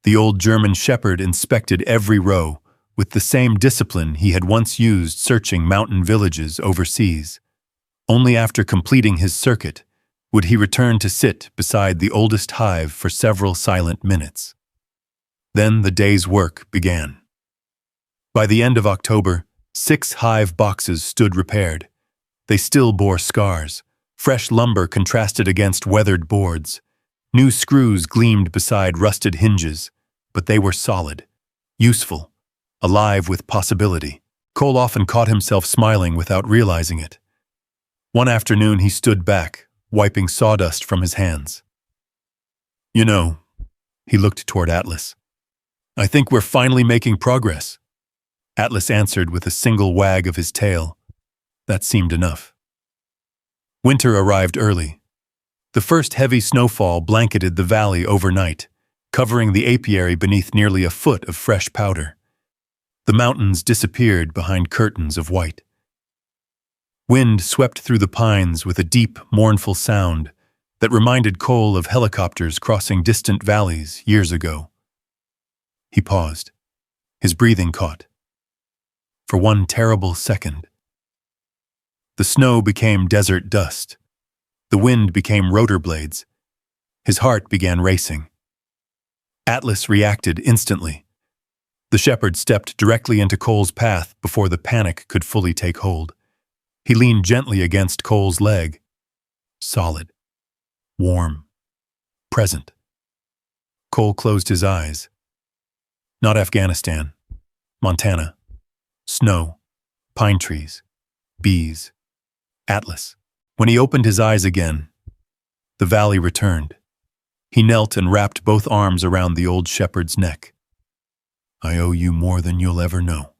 The old German shepherd inspected every row, with the same discipline he had once used searching mountain villages overseas. Only after completing his circuit would he return to sit beside the oldest hive for several silent minutes. Then the day's work began. By the end of October, 6 hive boxes stood repaired. They still bore scars. Fresh lumber contrasted against weathered boards. New screws gleamed beside rusted hinges, but they were solid, useful, alive with possibility. Cole often caught himself smiling without realizing it. One afternoon he stood back, wiping sawdust from his hands. "You know," he looked toward Atlas, "I think we're finally making progress." Atlas answered with a single wag of his tail. That seemed enough. Winter arrived early. The first heavy snowfall blanketed the valley overnight, covering the apiary beneath nearly a foot of fresh powder. The mountains disappeared behind curtains of white. Wind swept through the pines with a deep, mournful sound that reminded Cole of helicopters crossing distant valleys years ago. He paused. His breathing caught. For one terrible second. The snow became desert dust. The wind became rotor blades. His heart began racing. Atlas reacted instantly. The shepherd stepped directly into Cole's path before the panic could fully take hold. He leaned gently against Cole's leg. Solid. Warm. Present. Cole closed his eyes. Not Afghanistan. Montana. Snow. Pine trees. Bees. Atlas. When he opened his eyes again, the valley returned. He knelt and wrapped both arms around the old shepherd's neck. "I owe you more than you'll ever know."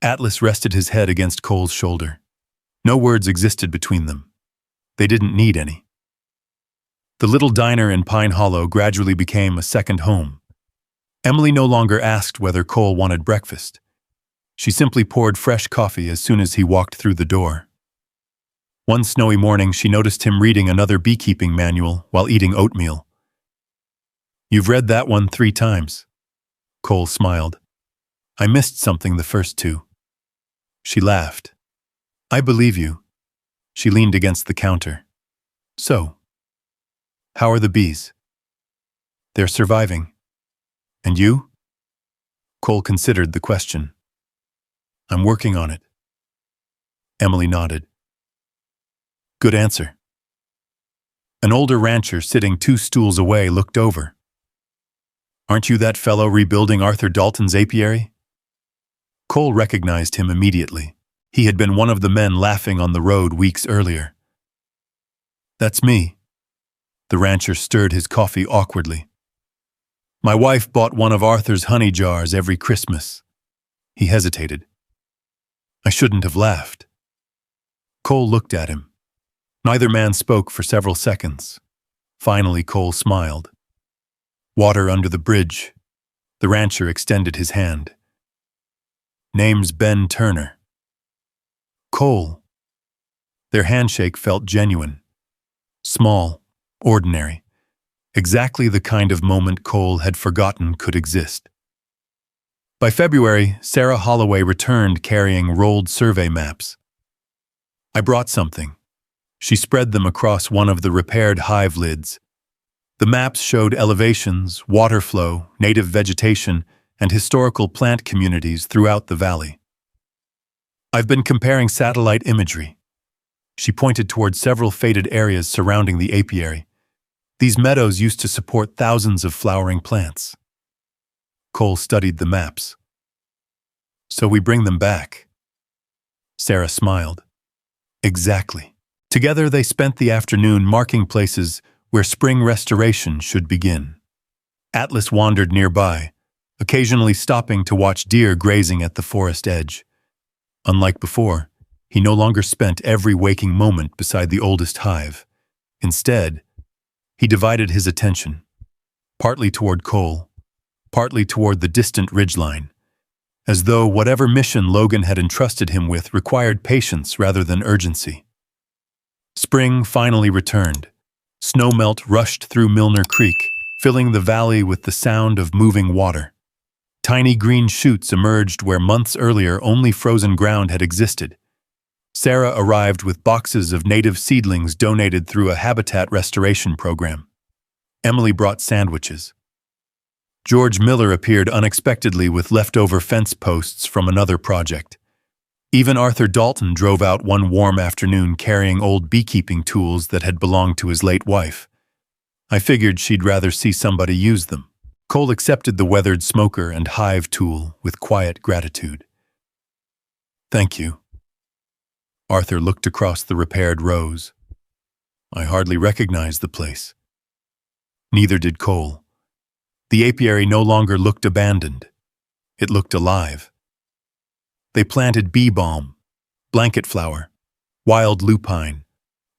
Atlas rested his head against Cole's shoulder. No words existed between them. They didn't need any. The little diner in Pine Hollow gradually became a second home. Emily no longer asked whether Cole wanted breakfast. She simply poured fresh coffee as soon as he walked through the door. One snowy morning, she noticed him reading another beekeeping manual while eating oatmeal. "You've read that one 3 times. Cole smiled. "I missed something the first 2. She laughed. "I believe you." She leaned against the counter. "So, how are the bees?" "They're surviving. And you?" Cole considered the question. "I'm working on it." Emily nodded. "Good answer." An older rancher sitting 2 stools away looked over. "Aren't you that fellow rebuilding Arthur Dalton's apiary?" Cole recognized him immediately. He had been one of the men laughing on the road weeks earlier. "That's me." The rancher stirred his coffee awkwardly. "My wife bought one of Arthur's honey jars every Christmas." He hesitated. "I shouldn't have laughed." Cole looked at him. Neither man spoke for several seconds. Finally, Cole smiled. "Water under the bridge." The rancher extended his hand. "Name's Ben Turner." "Cole." Their handshake felt genuine. Small, ordinary. Exactly the kind of moment Cole had forgotten could exist. By February, Sarah Holloway returned carrying rolled survey maps. "I brought something." She spread them across one of the repaired hive lids. The maps showed elevations, water flow, native vegetation, and historical plant communities throughout the valley. "I've been comparing satellite imagery." She pointed toward several faded areas surrounding the apiary. These meadows used to support thousands of flowering plants. Cole studied the maps. "So we bring them back." Sarah smiled. "Exactly." Together they spent the afternoon marking places where spring restoration should begin. Atlas wandered nearby, occasionally stopping to watch deer grazing at the forest edge. Unlike before, he no longer spent every waking moment beside the oldest hive. Instead, he divided his attention, partly toward Cole, partly toward the distant ridgeline, as though whatever mission Logan had entrusted him with required patience rather than urgency. Spring finally returned. Snowmelt rushed through Milner Creek, filling the valley with the sound of moving water. Tiny green shoots emerged where months earlier only frozen ground had existed. Sarah arrived with boxes of native seedlings donated through a habitat restoration program. Emily brought sandwiches. George Miller appeared unexpectedly with leftover fence posts from another project. Even Arthur Dalton drove out one warm afternoon carrying old beekeeping tools that had belonged to his late wife. I figured she'd rather see somebody use them. Cole accepted the weathered smoker and hive tool with quiet gratitude. "Thank you." Arthur looked across the repaired rows. "I hardly recognized the place." Neither did Cole. The apiary no longer looked abandoned. It looked alive. They planted bee balm, blanket flower, wild lupine,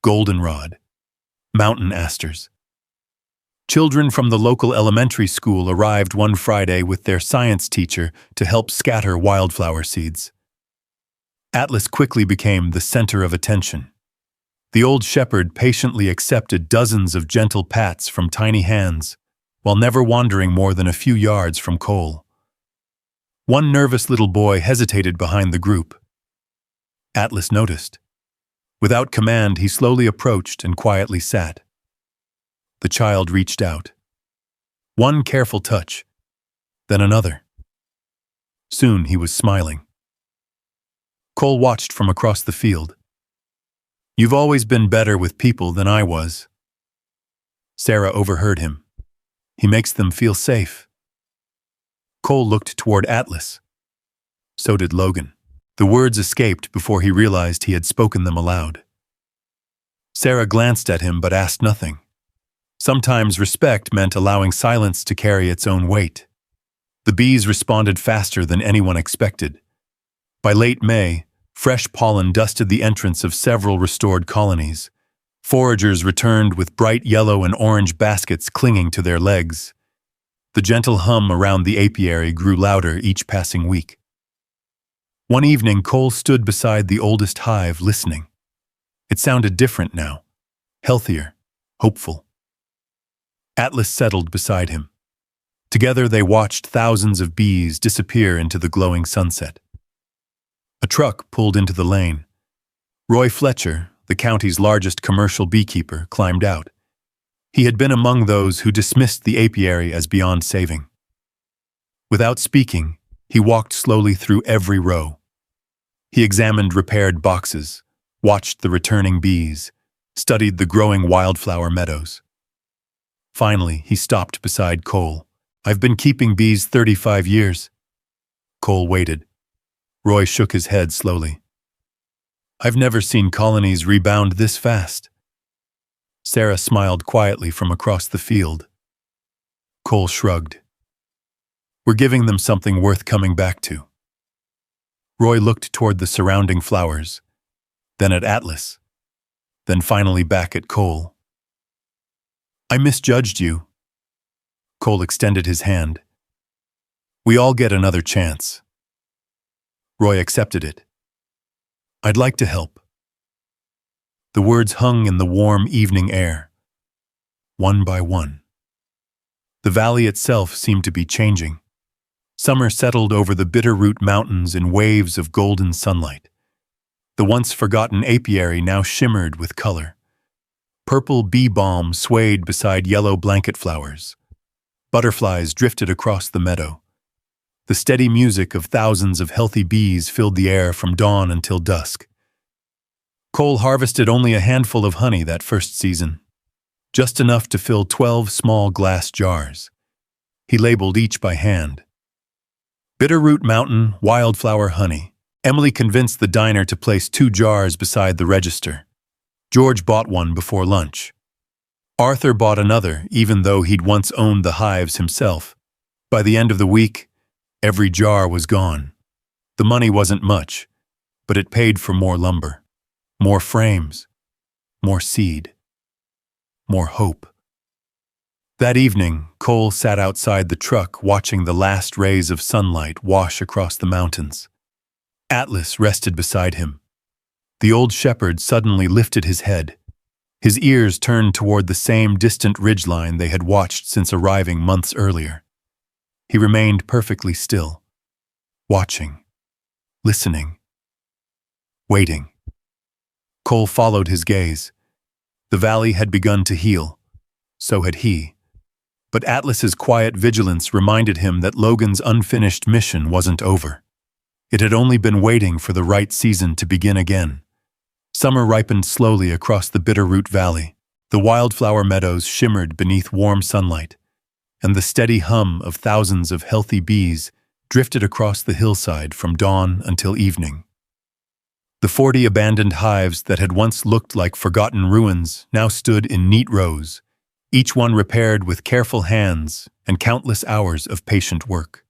goldenrod, mountain asters. Children from the local elementary school arrived one Friday with their science teacher to help scatter wildflower seeds. Atlas quickly became the center of attention. The old shepherd patiently accepted dozens of gentle pats from tiny hands, while never wandering more than a few yards from Cole. One nervous little boy hesitated behind the group. Atlas noticed. Without command, he slowly approached and quietly sat. The child reached out. One careful touch, then another. Soon he was smiling. Cole watched from across the field. "You've always been better with people than I was." Sarah overheard him. "He makes them feel safe." Cole looked toward Atlas. So did Logan. The words escaped before he realized he had spoken them aloud. Sarah glanced at him but asked nothing. Sometimes respect meant allowing silence to carry its own weight. The bees responded faster than anyone expected. By late May, fresh pollen dusted the entrance of several restored colonies. Foragers returned with bright yellow and orange baskets clinging to their legs. The gentle hum around the apiary grew louder each passing week. One evening, Cole stood beside the oldest hive, listening. It sounded different now, healthier, hopeful. Atlas settled beside him. Together they watched thousands of bees disappear into the glowing sunset. A truck pulled into the lane. Roy Fletcher, the county's largest commercial beekeeper, climbed out. He had been among those who dismissed the apiary as beyond saving. Without speaking, he walked slowly through every row. He examined repaired boxes, watched the returning bees, studied the growing wildflower meadows. Finally, he stopped beside Cole. "I've been keeping bees 35 years. Cole waited. Roy shook his head slowly. "I've never seen colonies rebound this fast." Sarah smiled quietly from across the field. Cole shrugged. "We're giving them something worth coming back to." Roy looked toward the surrounding flowers, then at Atlas, then finally back at Cole. "I misjudged you." Cole extended his hand. "We all get another chance." Roy accepted it. "I'd like to help." The words hung in the warm evening air. One by one. The valley itself seemed to be changing. Summer settled over the Bitterroot Mountains in waves of golden sunlight. The once forgotten apiary now shimmered with color. Purple bee balm swayed beside yellow blanket flowers. Butterflies drifted across the meadow. The steady music of thousands of healthy bees filled the air from dawn until dusk. Cole harvested only a handful of honey that first season, just enough to fill 12 small glass jars. He labeled each by hand. Bitterroot Mountain Wildflower Honey. Emily convinced the diner to place 2 jars beside the register. George bought one before lunch. Arthur bought another, even though he'd once owned the hives himself. By the end of the week, every jar was gone. The money wasn't much, but it paid for more lumber. More frames, more seed, more hope. That evening, Cole sat outside the truck watching the last rays of sunlight wash across the mountains. Atlas rested beside him. The old shepherd suddenly lifted his head. His ears turned toward the same distant ridgeline they had watched since arriving months earlier. He remained perfectly still, watching, listening, waiting. Cole followed his gaze. The valley had begun to heal. So had he. But Atlas's quiet vigilance reminded him that Logan's unfinished mission wasn't over. It had only been waiting for the right season to begin again. Summer ripened slowly across the Bitterroot Valley. The wildflower meadows shimmered beneath warm sunlight, and the steady hum of thousands of healthy bees drifted across the hillside from dawn until evening. The 40 abandoned hives that had once looked like forgotten ruins now stood in neat rows, each one repaired with careful hands and countless hours of patient work.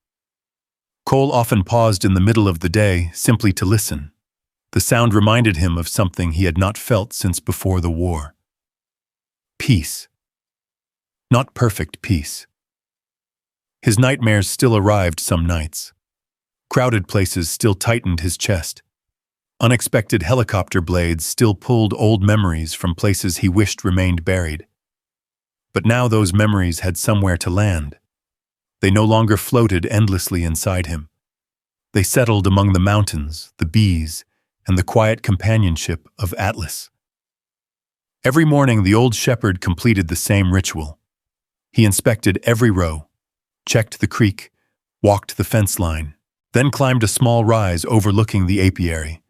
Cole often paused in the middle of the day simply to listen. The sound reminded him of something he had not felt since before the war. Peace. Not perfect peace. His nightmares still arrived some nights. Crowded places still tightened his chest. Unexpected helicopter blades still pulled old memories from places he wished remained buried. But now those memories had somewhere to land. They no longer floated endlessly inside him. They settled among the mountains, the bees, and the quiet companionship of Atlas. Every morning the old shepherd completed the same ritual. He inspected every row, checked the creek, walked the fence line, then climbed a small rise overlooking the apiary.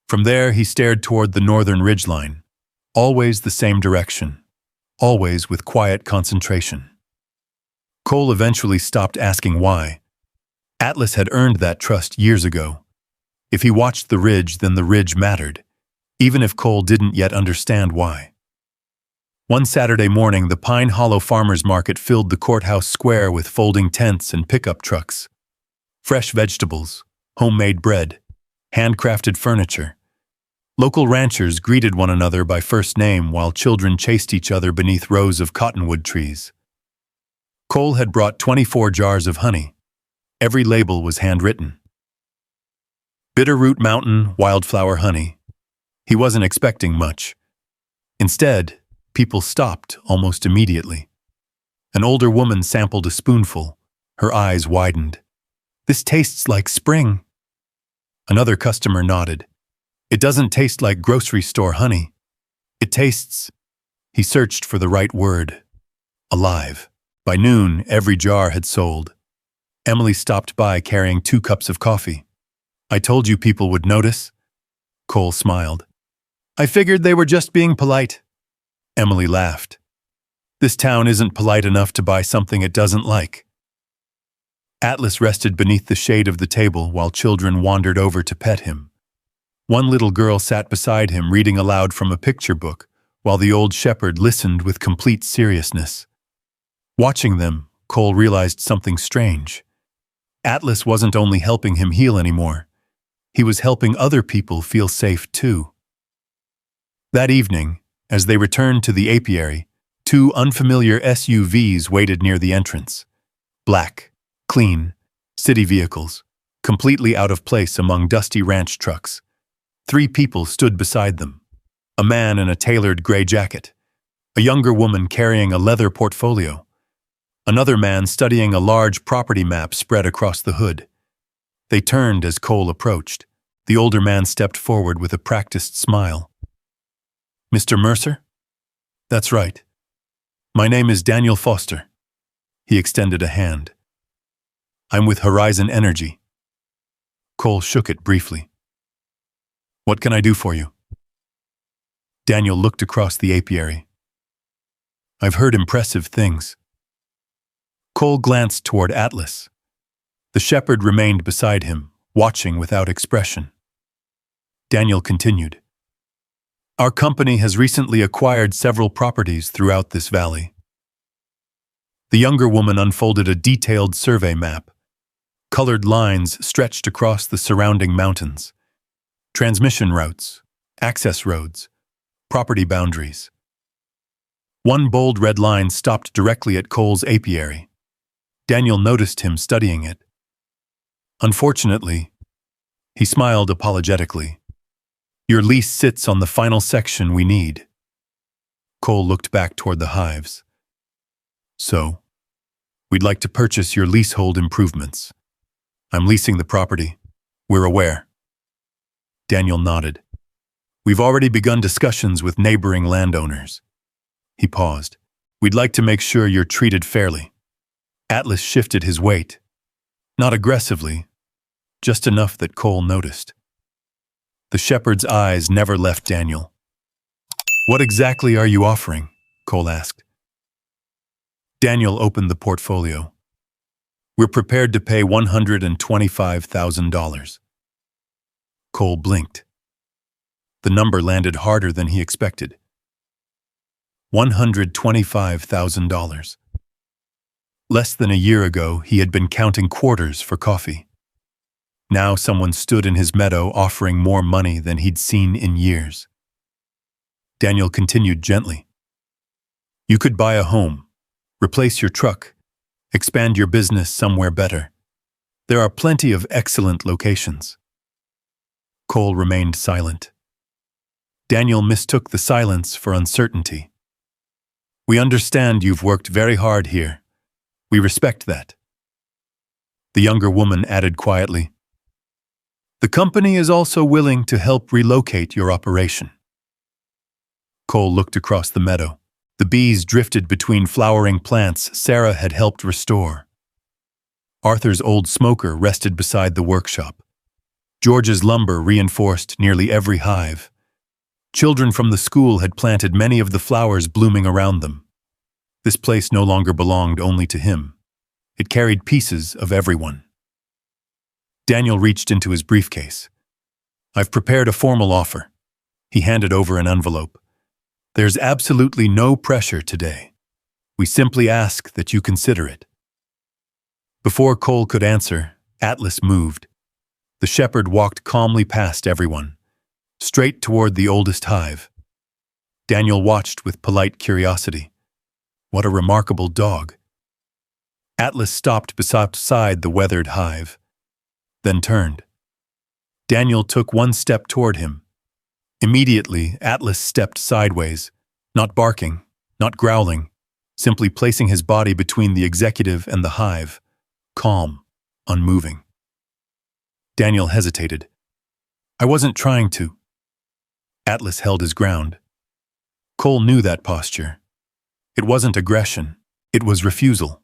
From there he stared toward the northern ridgeline, always the same direction, always with quiet concentration. Cole eventually stopped asking why. Atlas had earned that trust years ago. If he watched the ridge, then the ridge mattered, even if Cole didn't yet understand why. One Saturday morning, the Pine Hollow Farmers Market filled the courthouse square with folding tents and pickup trucks. Fresh vegetables, homemade bread, handcrafted furniture. Local ranchers greeted one another by first name while children chased each other beneath rows of cottonwood trees. Cole had brought 24 jars of honey. Every label was handwritten. Bitterroot Mountain Wildflower Honey. He wasn't expecting much. Instead, people stopped almost immediately. An older woman sampled a spoonful. Her eyes widened. "This tastes like spring." Another customer nodded. "It doesn't taste like grocery store honey. It tastes..." He searched for the right word. Alive. By noon, every jar had sold. Emily stopped by carrying 2 cups of coffee. "I told you people would notice." Cole smiled. "I figured they were just being polite." Emily laughed. "This town isn't polite enough to buy something it doesn't like." Atlas rested beneath the shade of the table while children wandered over to pet him. One little girl sat beside him reading aloud from a picture book, while the old shepherd listened with complete seriousness. Watching them, Cole realized something strange. Atlas wasn't only helping him heal anymore. He was helping other people feel safe too. That evening, as they returned to the apiary, 2 unfamiliar SUVs waited near the entrance. Black, clean, city vehicles, completely out of place among dusty ranch trucks. 3 people stood beside them. A man in a tailored gray jacket. A younger woman carrying a leather portfolio. Another man studying a large property map spread across the hood. They turned as Cole approached. The older man stepped forward with a practiced smile. "Mr. Mercer?" "That's right. My name is Daniel Foster." He extended a hand. "I'm with Horizon Energy." Cole shook it briefly. "What can I do for you?" Daniel looked across the apiary. "I've heard impressive things." Cole glanced toward Atlas. The shepherd remained beside him, watching without expression. Daniel continued. "Our company has recently acquired several properties throughout this valley." The younger woman unfolded a detailed survey map. Colored lines stretched across the surrounding mountains. Transmission routes, access roads, property boundaries. One bold red line stopped directly at Cole's apiary. Daniel noticed him studying it. "Unfortunately," he smiled apologetically, "your lease sits on the final section we need." Cole looked back toward the hives. "So, We'd like to purchase your leasehold improvements. I'm leasing the property. We're aware. Daniel nodded. We've already begun discussions with neighboring landowners. He paused. We'd like to make sure you're treated fairly. Atlas shifted his weight. Not aggressively, just enough that Cole noticed. The shepherd's eyes never left Daniel. What exactly are you offering? Cole asked. Daniel opened the portfolio. We're prepared to pay $125,000. Cole blinked. The number landed harder than he expected. $125,000. Less than a year ago, he had been counting quarters for coffee. Now someone stood in his meadow offering more money than he'd seen in years. Daniel continued gently. You could buy a home, replace your truck, expand your business somewhere better. There are plenty of excellent locations. Cole remained silent. Daniel mistook the silence for uncertainty. We understand you've worked very hard here. We respect that. The younger woman added quietly, the company is also willing to help relocate your operation. Cole looked across the meadow. The bees drifted between flowering plants Sarah had helped restore. Arthur's old smoker rested beside the workshop. George's lumber reinforced nearly every hive. Children from the school had planted many of the flowers blooming around them. This place no longer belonged only to him. It carried pieces of everyone. Daniel reached into his briefcase. I've prepared a formal offer. He handed over an envelope. There's absolutely no pressure today. We simply ask that you consider it. Before Cole could answer, Atlas moved. The shepherd walked calmly past everyone, straight toward the oldest hive. Daniel watched with polite curiosity. What a remarkable dog. Atlas stopped beside the weathered hive, then turned. Daniel took one step toward him. Immediately, Atlas stepped sideways, not barking, not growling, simply placing his body between the executive and the hive, calm, unmoving. Daniel hesitated. I wasn't trying to. Atlas held his ground. Cole knew that posture. It wasn't aggression, it was refusal.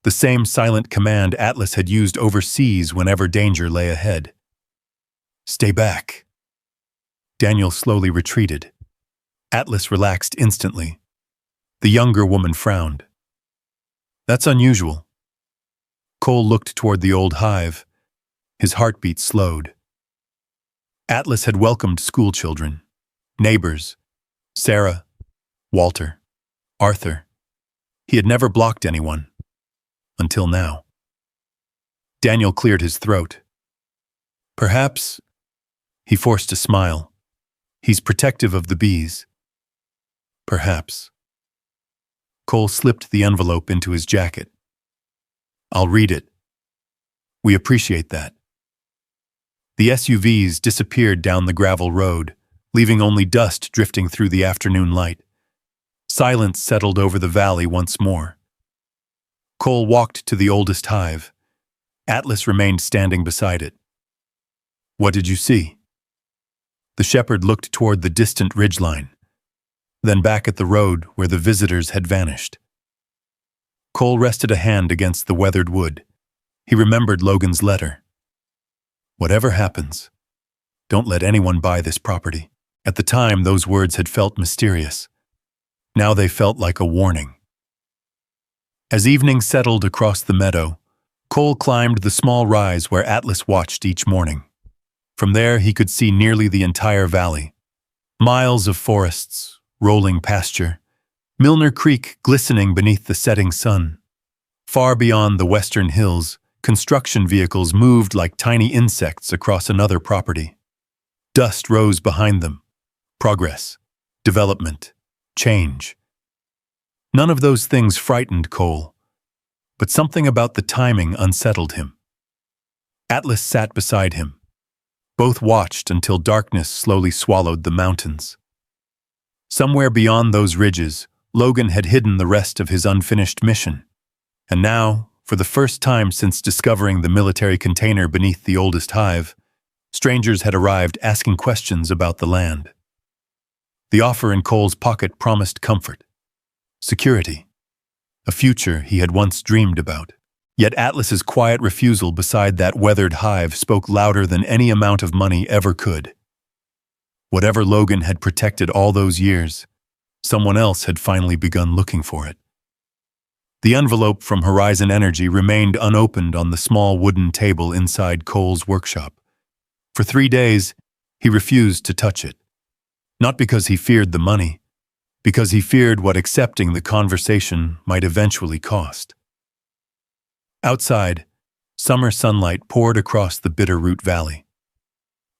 The same silent command Atlas had used overseas whenever danger lay ahead. Stay back. Daniel slowly retreated. Atlas relaxed instantly. The younger woman frowned. That's unusual. Cole looked toward the old hive. His heartbeat slowed. Atlas had welcomed schoolchildren, neighbors, Sarah, Walter, Arthur. He had never blocked anyone. Until now. Daniel cleared his throat. Perhaps, he forced a smile. He's protective of the bees. Perhaps. Cole slipped the envelope into his jacket. I'll read it. We appreciate that. The SUVs disappeared down the gravel road, leaving only dust drifting through the afternoon light. Silence settled over the valley once more. Cole walked to the oldest hive. Atlas remained standing beside it. What did you see? The shepherd looked toward the distant ridgeline, then back at the road where the visitors had vanished. Cole rested a hand against the weathered wood. He remembered Logan's letter. Whatever happens, don't let anyone buy this property. At the time, those words had felt mysterious. Now they felt like a warning. As evening settled across the meadow, Cole climbed the small rise where Atlas watched each morning. From there, he could see nearly the entire valley. Miles of forests, rolling pasture, Milner Creek glistening beneath the setting sun. Far beyond the western hills, construction vehicles moved like tiny insects across another property. Dust rose behind them. Progress, development, change. None of those things frightened Cole, but something about the timing unsettled him. Atlas sat beside him. Both watched until darkness slowly swallowed the mountains. Somewhere beyond those ridges, Logan had hidden the rest of his unfinished mission. And now, for the first time since discovering the military container beneath the oldest hive, strangers had arrived asking questions about the land. The offer in Cole's pocket promised comfort, security, a future he had once dreamed about. Yet Atlas's quiet refusal beside that weathered hive spoke louder than any amount of money ever could. Whatever Logan had protected all those years, someone else had finally begun looking for it. The envelope from Horizon Energy remained unopened on the small wooden table inside Cole's workshop. For 3 days, he refused to touch it. Not because he feared the money, because he feared what accepting the conversation might eventually cost. Outside, summer sunlight poured across the Bitterroot Valley.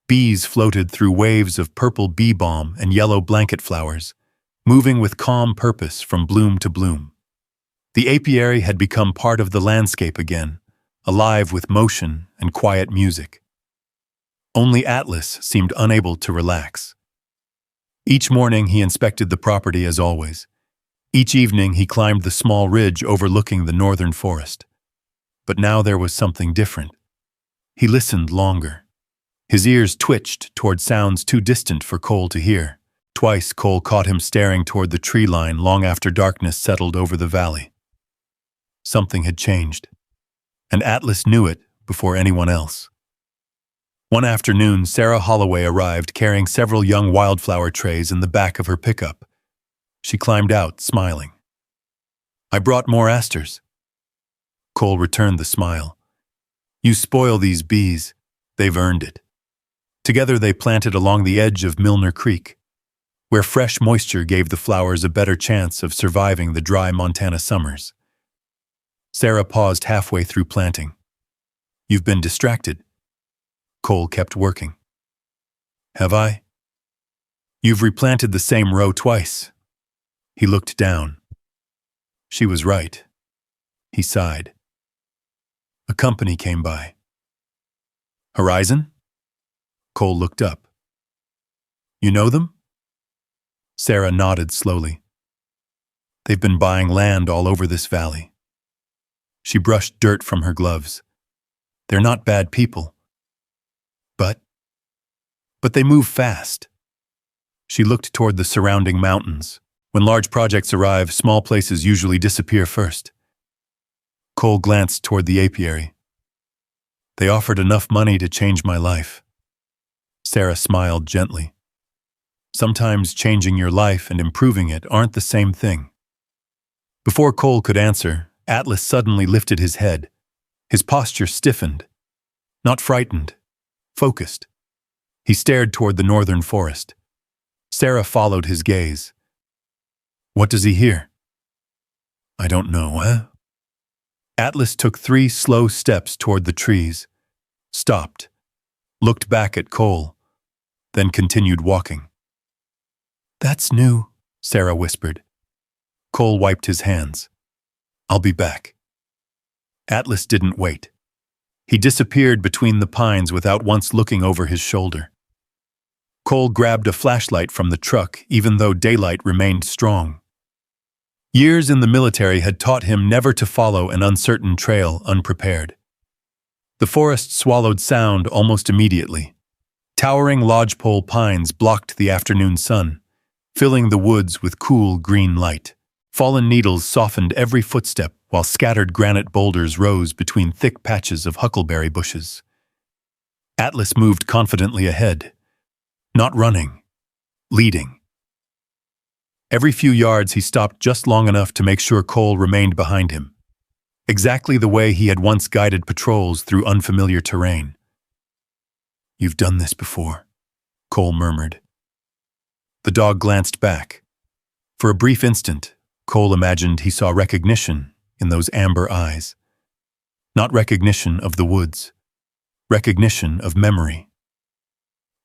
Bees floated through waves of purple bee balm and yellow blanket flowers, moving with calm purpose from bloom to bloom. The apiary had become part of the landscape again, alive with motion and quiet music. Only Atlas seemed unable to relax. Each morning he inspected the property as always. Each evening he climbed the small ridge overlooking the northern forest. But now there was something different. He listened longer. His ears twitched toward sounds too distant for Cole to hear. Twice Cole caught him staring toward the tree line long after darkness settled over the valley. Something had changed, and Atlas knew it before anyone else. One afternoon, Sarah Holloway arrived carrying several young wildflower trays in the back of her pickup. She climbed out, smiling. "I brought more asters." Cole returned the smile. "You spoil these bees. They've earned it." Together they planted along the edge of Milner Creek, where fresh moisture gave the flowers a better chance of surviving the dry Montana summers. Sarah paused halfway through planting. "You've been distracted." Cole kept working. "Have I?" "You've replanted the same row twice." He looked down. She was right. He sighed. A company came by. "Horizon?" Cole looked up. "You know them?" Sarah nodded slowly. "They've been buying land all over this valley." She brushed dirt from her gloves. "They're not bad people. But they move fast." She looked toward the surrounding mountains. When large projects arrive, small places usually disappear first. Cole glanced toward the apiary. "They offered enough money to change my life." Sarah smiled gently. "Sometimes changing your life and improving it aren't the same thing." Before Cole could answer, Atlas suddenly lifted his head. His posture stiffened. Not frightened, focused. He stared toward the northern forest. Sarah followed his gaze. "What does he hear?" "I don't know, eh?" Atlas took 3 slow steps toward the trees, stopped, looked back at Cole, then continued walking. "That's new," Sarah whispered. Cole wiped his hands. "I'll be back." Atlas didn't wait. He disappeared between the pines without once looking over his shoulder. Cole grabbed a flashlight from the truck, even though daylight remained strong. Years in the military had taught him never to follow an uncertain trail unprepared. The forest swallowed sound almost immediately. Towering lodgepole pines blocked the afternoon sun, filling the woods with cool green light. Fallen needles softened every footstep, while scattered granite boulders rose between thick patches of huckleberry bushes. Atlas moved confidently ahead, not running, leading. Every few yards he stopped just long enough to make sure Cole remained behind him, exactly the way he had once guided patrols through unfamiliar terrain. "You've done this before," Cole murmured. The dog glanced back. For a brief instant, Cole imagined he saw recognition in those amber eyes. Not recognition of the woods, recognition of memory.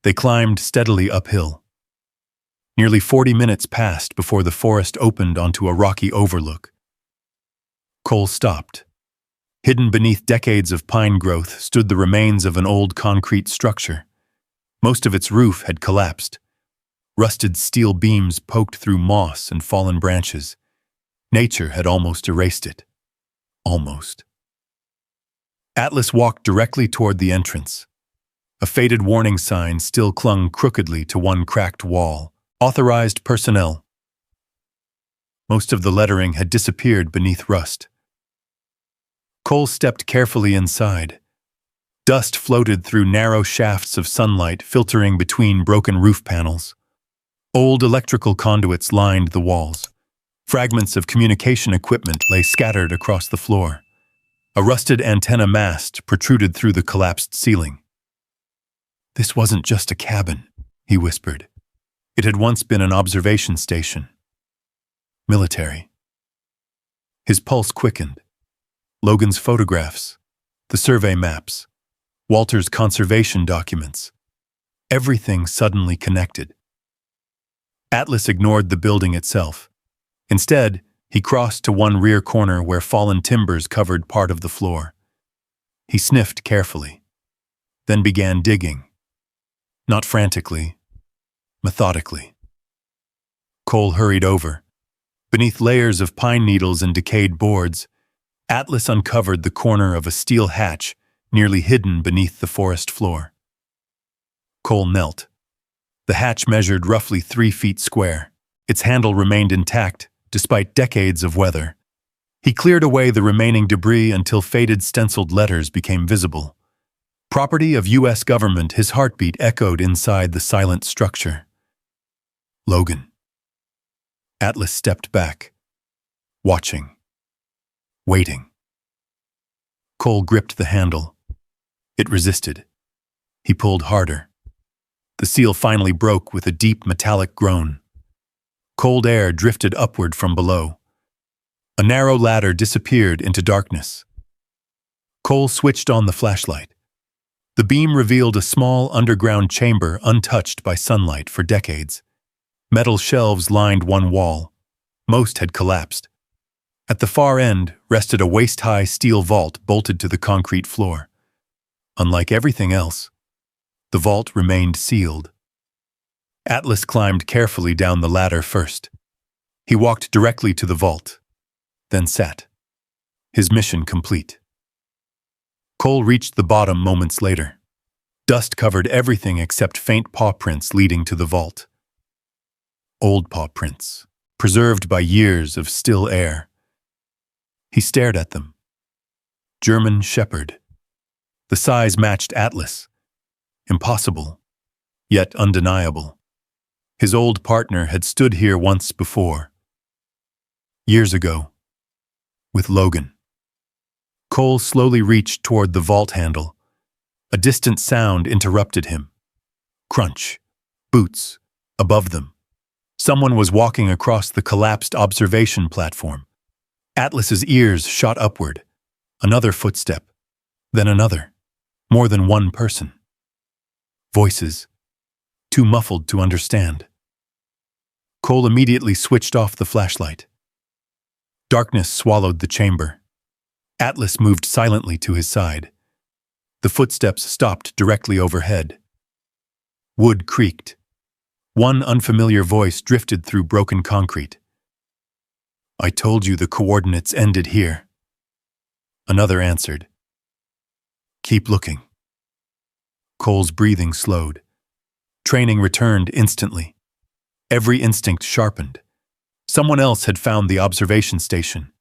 They climbed steadily uphill. Nearly 40 minutes passed before the forest opened onto a rocky overlook. Cole stopped. Hidden beneath decades of pine growth stood the remains of an old concrete structure. Most of its roof had collapsed. Rusted steel beams poked through moss and fallen branches. Nature had almost erased it. Almost. Atlas walked directly toward the entrance. A faded warning sign still clung crookedly to one cracked wall. Authorized personnel. Most of the lettering had disappeared beneath rust. Cole stepped carefully inside. Dust floated through narrow shafts of sunlight filtering between broken roof panels. Old electrical conduits lined the walls. Fragments of communication equipment lay scattered across the floor. A rusted antenna mast protruded through the collapsed ceiling. "This wasn't just a cabin," he whispered. "It had once been an observation station. Military." His pulse quickened. Logan's photographs, the survey maps, Walter's conservation documents. Everything suddenly connected. Atlas ignored the building itself. Instead, he crossed to one rear corner where fallen timbers covered part of the floor. He sniffed carefully, then began digging. Not frantically, methodically. Cole hurried over. Beneath layers of pine needles and decayed boards, Atlas uncovered the corner of a steel hatch nearly hidden beneath the forest floor. Cole knelt. The hatch measured roughly 3 feet square. Its handle remained intact, despite decades of weather. He cleared away the remaining debris until faded stenciled letters became visible. Property of U.S. government, his heartbeat echoed inside the silent structure. Logan. Atlas stepped back, watching, waiting. Cole gripped the handle. It resisted. He pulled harder. The seal finally broke with a deep metallic groan. Cold air drifted upward from below. A narrow ladder disappeared into darkness. Cole switched on the flashlight. The beam revealed a small underground chamber untouched by sunlight for decades. Metal shelves lined one wall. Most had collapsed. At the far end rested a waist-high steel vault bolted to the concrete floor. Unlike everything else, the vault remained sealed. Atlas climbed carefully down the ladder first. He walked directly to the vault, then sat. His mission complete. Cole reached the bottom moments later. Dust covered everything except faint paw prints leading to the vault. Old paw prints, preserved by years of still air. He stared at them. German Shepherd. The size matched Atlas. Impossible, yet undeniable. His old partner had stood here once before. Years ago. With Logan. Cole slowly reached toward the vault handle. A distant sound interrupted him. Crunch. Boots. Above them. Someone was walking across the collapsed observation platform. Atlas's ears shot upward. Another footstep. Then another. More than one person. Voices. Too muffled to understand. Cole immediately switched off the flashlight. Darkness swallowed the chamber. Atlas moved silently to his side. The footsteps stopped directly overhead. Wood creaked. One unfamiliar voice drifted through broken concrete. "I told you the coordinates ended here." Another answered. "Keep looking." Cole's breathing slowed. Training returned instantly. Every instinct sharpened. Someone else had found the observation station,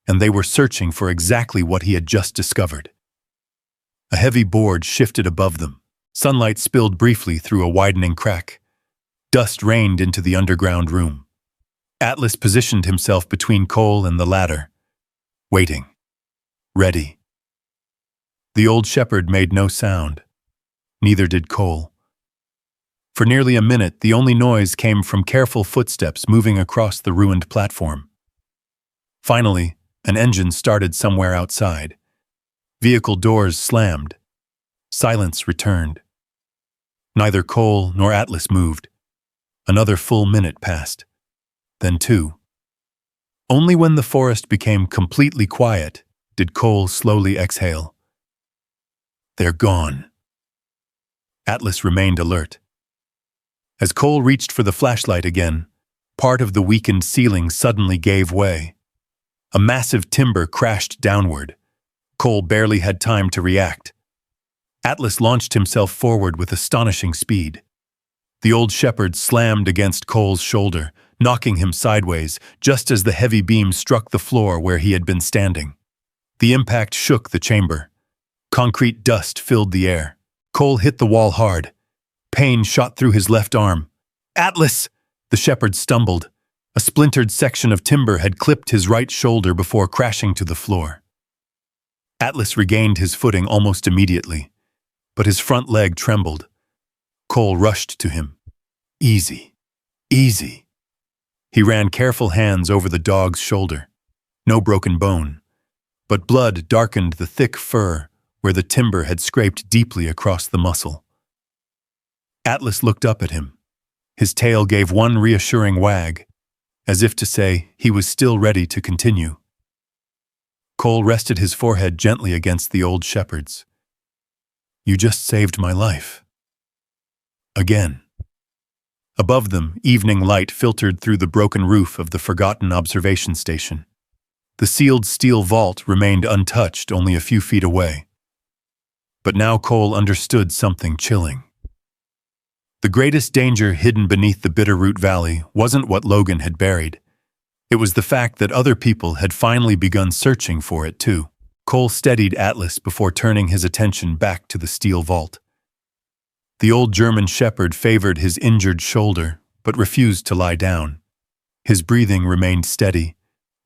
and they were searching for exactly what he had just discovered. A heavy board shifted above them. Sunlight spilled briefly through a widening crack. Dust rained into the underground room. Atlas positioned himself between Cole and the ladder, waiting, ready. The old shepherd made no sound. Neither did Cole. For nearly a minute, the only noise came from careful footsteps moving across the ruined platform. Finally, an engine started somewhere outside. Vehicle doors slammed. Silence returned. Neither Cole nor Atlas moved. Another full minute passed. Then 2. Only when the forest became completely quiet did Cole slowly exhale. "They're gone." Atlas remained alert. As Cole reached for the flashlight again, part of the weakened ceiling suddenly gave way. A massive timber crashed downward. Cole barely had time to react. Atlas launched himself forward with astonishing speed. The old shepherd slammed against Cole's shoulder, knocking him sideways, just as the heavy beam struck the floor where he had been standing. The impact shook the chamber. Concrete dust filled the air. Cole hit the wall hard. Pain shot through his left arm. "Atlas!" The shepherd stumbled. A splintered section of timber had clipped his right shoulder before crashing to the floor. Atlas regained his footing almost immediately, but his front leg trembled. Cole rushed to him. "Easy, easy." He ran careful hands over the dog's shoulder. No broken bone, but blood darkened the thick fur where the timber had scraped deeply across the muscle. Atlas looked up at him. His tail gave one reassuring wag, as if to say he was still ready to continue. Cole rested his forehead gently against the old shepherd's. "You just saved my life." Again. Above them, evening light filtered through the broken roof of the forgotten observation station. The sealed steel vault remained untouched only a few feet away. But now Cole understood something chilling. The greatest danger hidden beneath the Bitterroot Valley wasn't what Logan had buried. It was the fact that other people had finally begun searching for it too. Cole steadied Atlas before turning his attention back to the steel vault. The old German shepherd favored his injured shoulder, but refused to lie down. His breathing remained steady,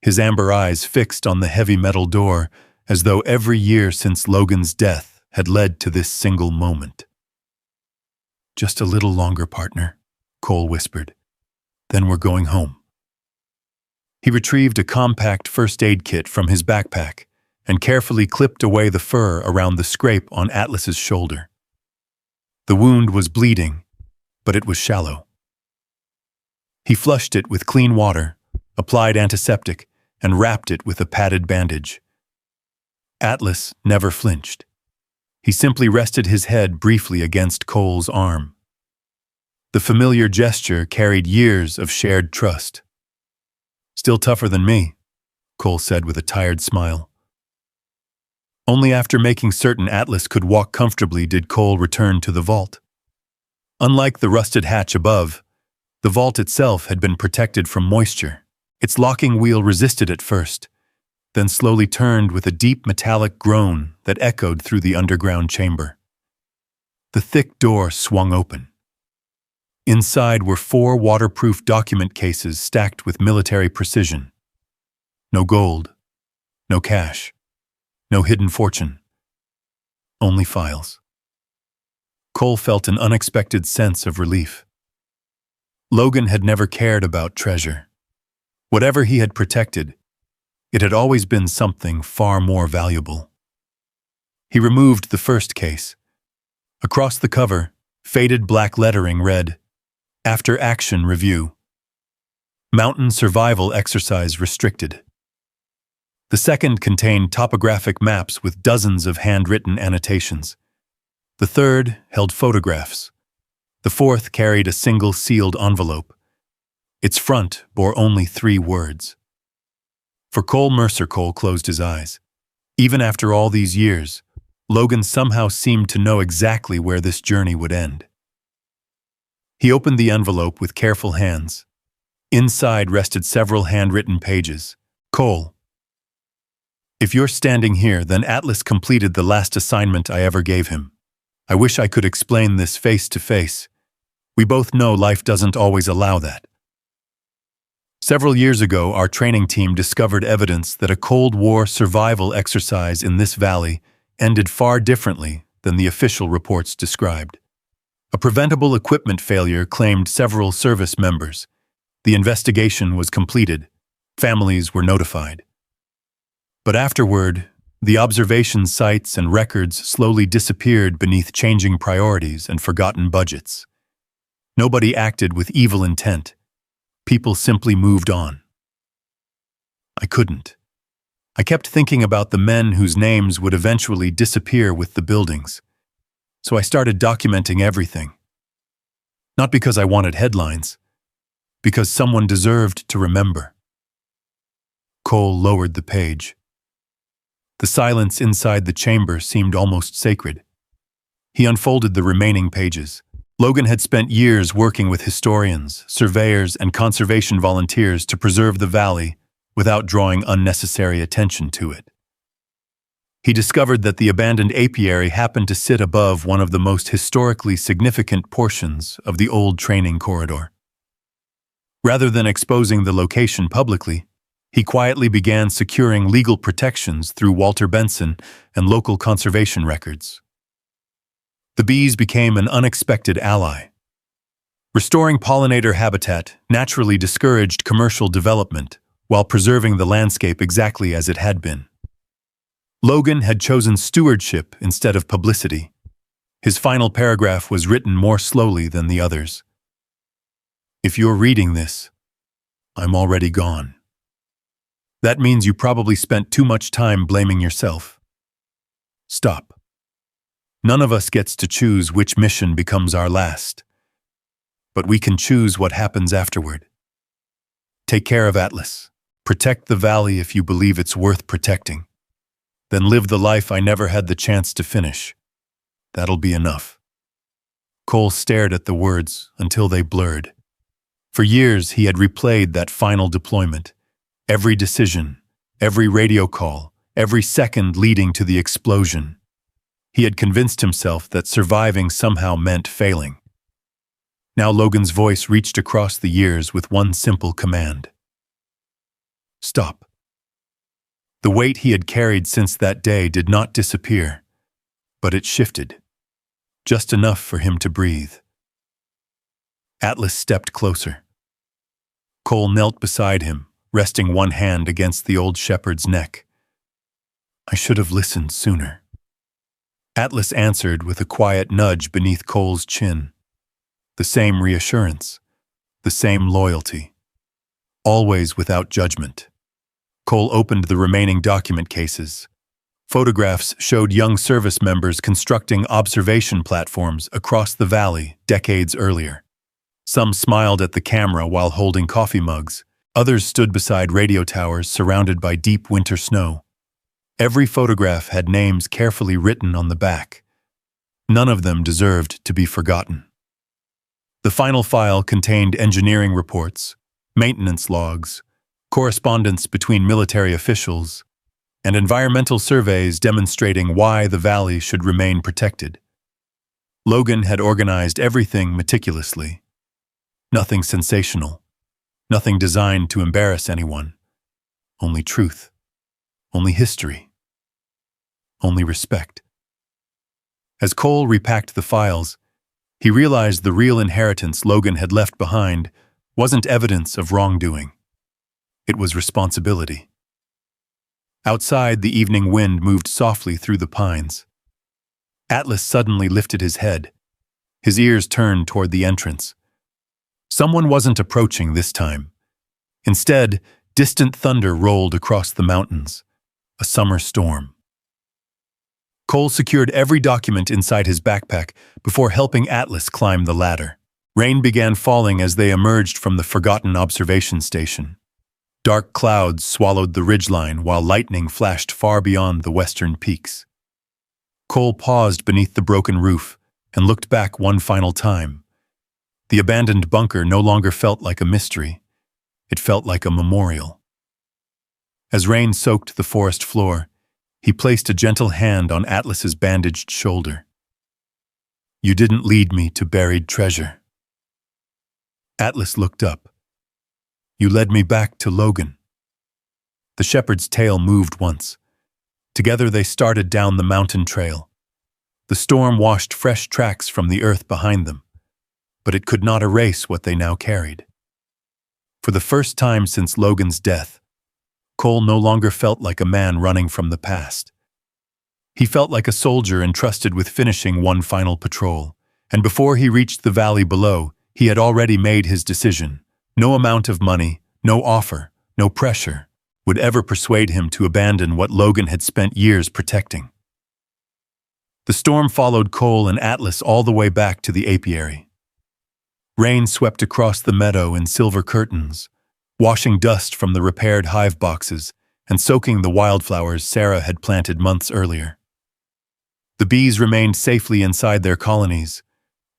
his amber eyes fixed on the heavy metal door, as though every year since Logan's death had led to this single moment. "Just a little longer, partner," Cole whispered. "Then we're going home." He retrieved a compact first aid kit from his backpack and carefully clipped away the fur around the scrape on Atlas's shoulder. The wound was bleeding, but it was shallow. He flushed it with clean water, applied antiseptic, and wrapped it with a padded bandage. Atlas never flinched. He simply rested his head briefly against Cole's arm. The familiar gesture carried years of shared trust. "Still tougher than me," Cole said with a tired smile. Only after making certain Atlas could walk comfortably did Cole return to the vault. Unlike the rusted hatch above, the vault itself had been protected from moisture. Its locking wheel resisted at first, then slowly turned with a deep metallic groan that echoed through the underground chamber. The thick door swung open. Inside were 4 waterproof document cases stacked with military precision. No gold, no cash, no hidden fortune. Only files. Cole felt an unexpected sense of relief. Logan had never cared about treasure. Whatever he had protected, it had always been something far more valuable. He removed the first case. Across the cover, faded black lettering read, "After Action Review. Mountain Survival Exercise Restricted." The second contained topographic maps with dozens of handwritten annotations. The third held photographs. The fourth carried a single sealed envelope. Its front bore only 3 words. For Mercer, Cole closed his eyes. Even after all these years, Logan somehow seemed to know exactly where this journey would end. He opened the envelope with careful hands. Inside rested several handwritten pages. "Cole, if you're standing here, then Atlas completed the last assignment I ever gave him. I wish I could explain this face to face. We both know life doesn't always allow that. Several years ago, our training team discovered evidence that a Cold War survival exercise in this valley ended far differently than the official reports described. A preventable equipment failure claimed several service members. The investigation was completed. Families were notified. But afterward, the observation sites and records slowly disappeared beneath changing priorities and forgotten budgets. Nobody acted with evil intent. People simply moved on. I couldn't. I kept thinking about the men whose names would eventually disappear with the buildings. So I started documenting everything. Not because I wanted headlines, because someone deserved to remember. Cole lowered the page. The silence inside the chamber seemed almost sacred. He unfolded the remaining pages. Logan had spent years working with historians, surveyors, and conservation volunteers to preserve the valley without drawing unnecessary attention to it. He discovered that the abandoned apiary happened to sit above one of the most historically significant portions of the old training corridor. Rather than exposing the location publicly, he quietly began securing legal protections through Walter Benson and local conservation records. The bees became an unexpected ally. Restoring pollinator habitat naturally discouraged commercial development while preserving the landscape exactly as it had been. Logan had chosen stewardship instead of publicity. His final paragraph was written more slowly than the others. If you're reading this, I'm already gone. That means you probably spent too much time blaming yourself. Stop. None of us gets to choose which mission becomes our last, but we can choose what happens afterward. Take care of Atlas. Protect the valley if you believe it's worth protecting. Then live the life I never had the chance to finish. That'll be enough. Cole stared at the words until they blurred. For years he had replayed that final deployment. Every decision, every radio call, every second leading to the explosion. He had convinced himself that surviving somehow meant failing. Now Logan's voice reached across the years with one simple command. Stop. The weight he had carried since that day did not disappear, but it shifted, just enough for him to breathe. Atlas stepped closer. Cole knelt beside him, resting one hand against the old shepherd's neck. I should have listened sooner. Atlas answered with a quiet nudge beneath Cole's chin. The same reassurance, the same loyalty, always without judgment. Cole opened the remaining document cases. Photographs showed young service members constructing observation platforms across the valley decades earlier. Some smiled at the camera while holding coffee mugs. Others stood beside radio towers surrounded by deep winter snow. Every photograph had names carefully written on the back. None of them deserved to be forgotten. The final file contained engineering reports, maintenance logs, correspondence between military officials, and environmental surveys demonstrating why the valley should remain protected. Logan had organized everything meticulously. Nothing sensational, nothing designed to embarrass anyone. Only truth, only history, only respect. As Cole repacked the files, he realized the real inheritance Logan had left behind wasn't evidence of wrongdoing. It was responsibility. Outside, the evening wind moved softly through the pines. Atlas suddenly lifted his head. His ears turned toward the entrance. Someone wasn't approaching this time. Instead, distant thunder rolled across the mountains. A summer storm. Cole secured every document inside his backpack before helping Atlas climb the ladder. Rain began falling as they emerged from the forgotten observation station. Dark clouds swallowed the ridgeline while lightning flashed far beyond the western peaks. Cole paused beneath the broken roof and looked back one final time. The abandoned bunker no longer felt like a mystery. It felt like a memorial. As rain soaked the forest floor, he placed a gentle hand on Atlas's bandaged shoulder. You didn't lead me to buried treasure. Atlas looked up. You led me back to Logan. The shepherd's tail moved once. Together they started down the mountain trail. The storm washed fresh tracks from the earth behind them, but it could not erase what they now carried. For the first time since Logan's death, Cole no longer felt like a man running from the past. He felt like a soldier entrusted with finishing one final patrol, and before he reached the valley below, he had already made his decision. No amount of money, no offer, no pressure would ever persuade him to abandon what Logan had spent years protecting. The storm followed Cole and Atlas all the way back to the apiary. Rain swept across the meadow in silver curtains, washing dust from the repaired hive boxes and soaking the wildflowers Sarah had planted months earlier. The bees remained safely inside their colonies,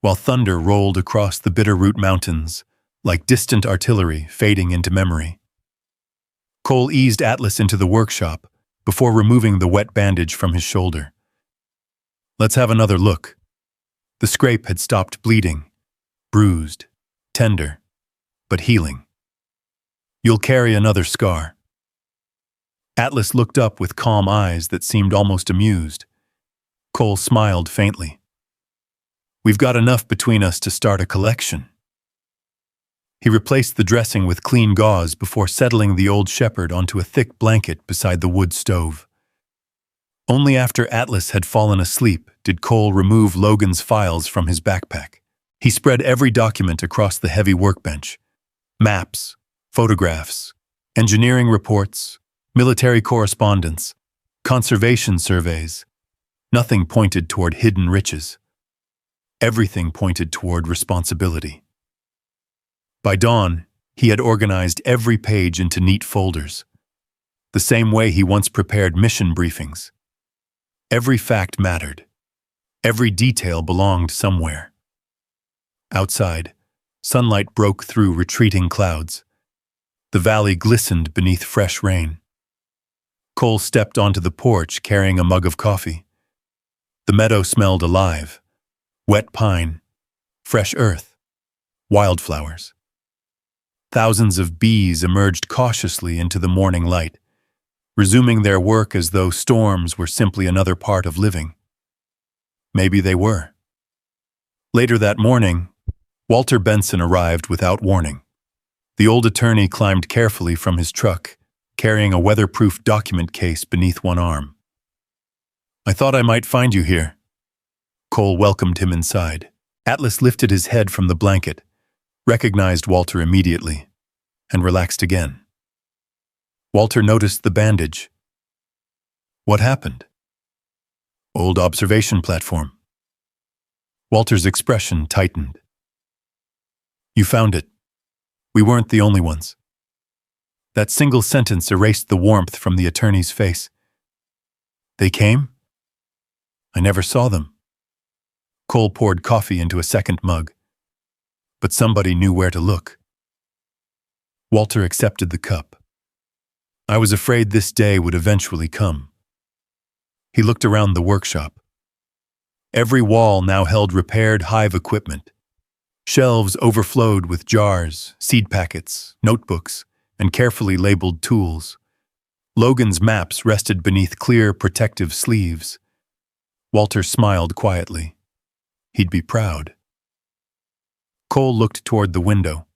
while thunder rolled across the Bitterroot Mountains, like distant artillery fading into memory. Cole eased Atlas into the workshop before removing the wet bandage from his shoulder. "Let's have another look." The scrape had stopped bleeding, bruised, tender, but healing. "You'll carry another scar." Atlas looked up with calm eyes that seemed almost amused. Cole smiled faintly. "We've got enough between us to start a collection." He replaced the dressing with clean gauze before settling the old shepherd onto a thick blanket beside the wood stove. Only after Atlas had fallen asleep did Cole remove Logan's files from his backpack. He spread every document across the heavy workbench: maps, photographs, engineering reports, military correspondence, conservation surveys. Nothing pointed toward hidden riches. Everything pointed toward responsibility. By dawn, he had organized every page into neat folders, the same way he once prepared mission briefings. Every fact mattered. Every detail belonged somewhere. Outside, sunlight broke through retreating clouds. The valley glistened beneath fresh rain. Cole stepped onto the porch carrying a mug of coffee. The meadow smelled alive: wet pine, fresh earth, wildflowers. Thousands of bees emerged cautiously into the morning light, resuming their work as though storms were simply another part of living. Maybe they were. Later that morning, Walter Benson arrived without warning. The old attorney climbed carefully from his truck, carrying a weatherproof document case beneath one arm. "I thought I might find you here." Cole welcomed him inside. Atlas lifted his head from the blanket, recognized Walter immediately, and relaxed again. Walter noticed the bandage. "What happened?" "Old observation platform." Walter's expression tightened. "You found it. We weren't the only ones." That single sentence erased the warmth from the attorney's face. "They came? I never saw them." Cole poured coffee into a second mug. "But somebody knew where to look." Walter accepted the cup. "I was afraid this day would eventually come." He looked around the workshop. Every wall now held repaired hive equipment. Shelves overflowed with jars, seed packets, notebooks, and carefully labeled tools. Logan's maps rested beneath clear, protective sleeves. Walter smiled quietly. He'd be proud. Cole looked toward the window.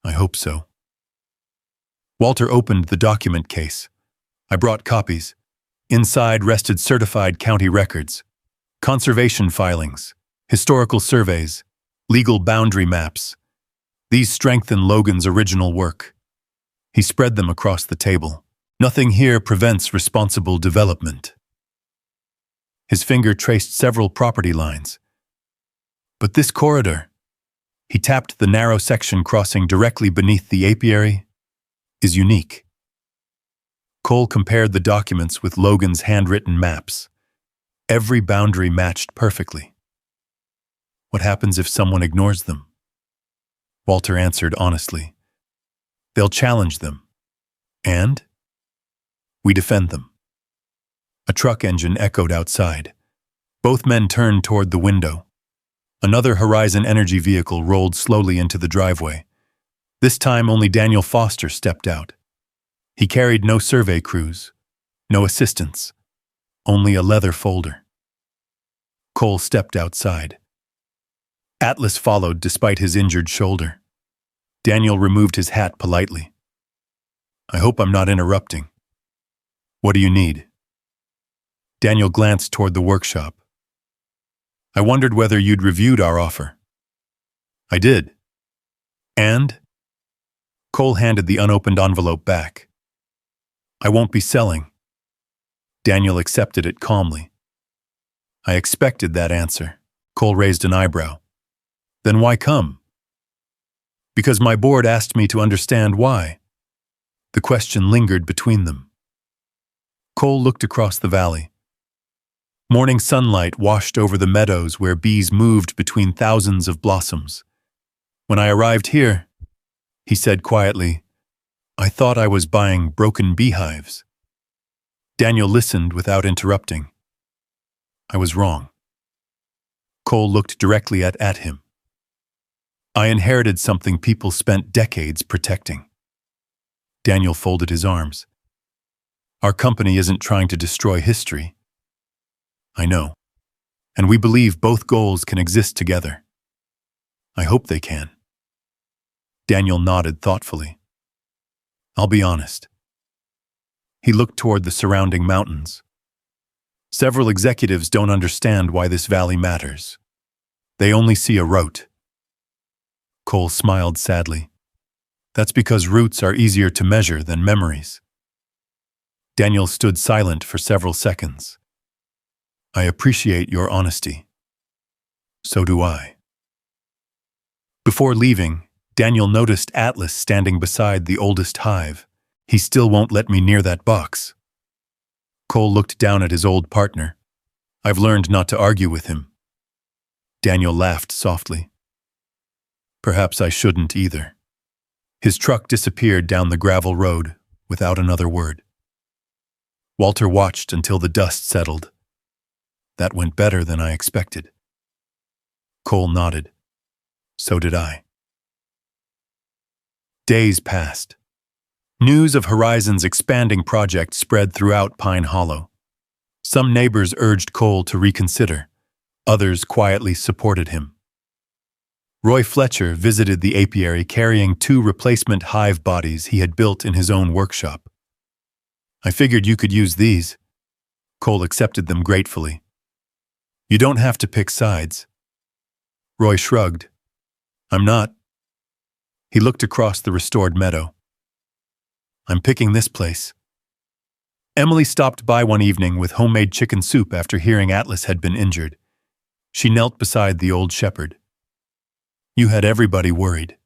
"I hope so." Walter opened the document case. "I brought copies." Inside rested certified county records, conservation filings, historical surveys, legal boundary maps. These strengthen Logan's original work. He spread them across the table. "Nothing here prevents responsible development." His finger traced several property lines. "But this corridor," he tapped the narrow section crossing directly beneath the apiary, "is unique." Cole compared the documents with Logan's handwritten maps. Every boundary matched perfectly. "What happens if someone ignores them?" Walter answered honestly. "They'll challenge them. And we defend them." A truck engine echoed outside. Both men turned toward the window. Another Horizon Energy vehicle rolled slowly into the driveway. This time only Daniel Foster stepped out. He carried no survey crews, no assistants, only a leather folder. Cole stepped outside. Atlas followed despite his injured shoulder. Daniel removed his hat politely. "I hope I'm not interrupting. What do you need?" Daniel glanced toward the workshop. "I wondered whether you'd reviewed our offer." "I did." "And?" Cole handed the unopened envelope back. "I won't be selling." Daniel accepted it calmly. "I expected that answer." Cole raised an eyebrow. "Then why come?" Because my board asked me to understand why. The question lingered between them. Cole looked across the valley. Morning sunlight washed over the meadows where bees moved between thousands of blossoms. When I arrived here, he said quietly, I thought I was buying broken beehives. Daniel listened without interrupting. I was wrong. Cole looked directly at him. I inherited something people spent decades protecting. Daniel folded his arms. Our company isn't trying to destroy history. I know. And we believe both goals can exist together. I hope they can. Daniel nodded thoughtfully. I'll be honest. He looked toward the surrounding mountains. Several executives don't understand why this valley matters. They only see a root. Cole smiled sadly. That's because roots are easier to measure than memories. Daniel stood silent for several seconds. I appreciate your honesty. So do I. Before leaving, Daniel noticed Atlas standing beside the oldest hive. He still won't let me near that box. Cole looked down at his old partner. I've learned not to argue with him. Daniel laughed softly. Perhaps I shouldn't either. His truck disappeared down the gravel road without another word. Walter watched until the dust settled. That went better than I expected. Cole nodded. So did I. Days passed. News of Horizon's expanding project spread throughout Pine Hollow. Some neighbors urged Cole to reconsider. Others quietly supported him. Roy Fletcher visited the apiary carrying 2 replacement hive bodies he had built in his own workshop. I figured you could use these. Cole accepted them gratefully. You don't have to pick sides. Roy shrugged. I'm not. He looked across the restored meadow. I'm picking this place. Emily stopped by one evening with homemade chicken soup after hearing Atlas had been injured. She knelt beside the old shepherd. You had everybody worried.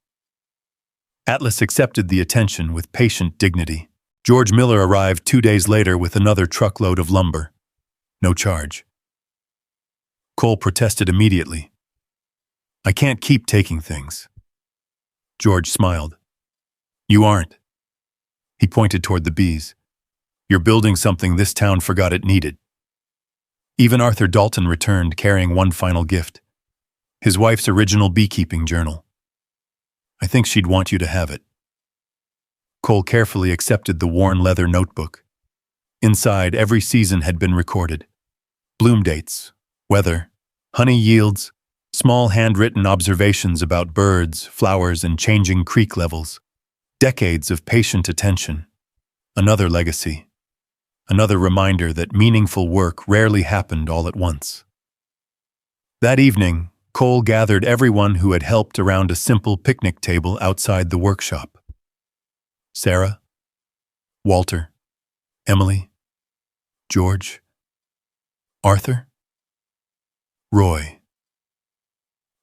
Atlas accepted the attention with patient dignity. George Miller arrived 2 days later with another truckload of lumber. No charge. Cole protested immediately. I can't keep taking things. George smiled. You aren't. He pointed toward the bees. You're building something this town forgot it needed. Even Arthur Dalton returned carrying one final gift. His wife's original beekeeping journal. I think she'd want you to have it. Cole carefully accepted the worn leather notebook. Inside, every season had been recorded. Bloom dates, weather, honey yields, small handwritten observations about birds, flowers, and changing creek levels. Decades of patient attention. Another legacy. Another reminder that meaningful work rarely happened all at once. That evening, Cole gathered everyone who had helped around a simple picnic table outside the workshop. Sarah, Walter, Emily, George, Arthur, Roy.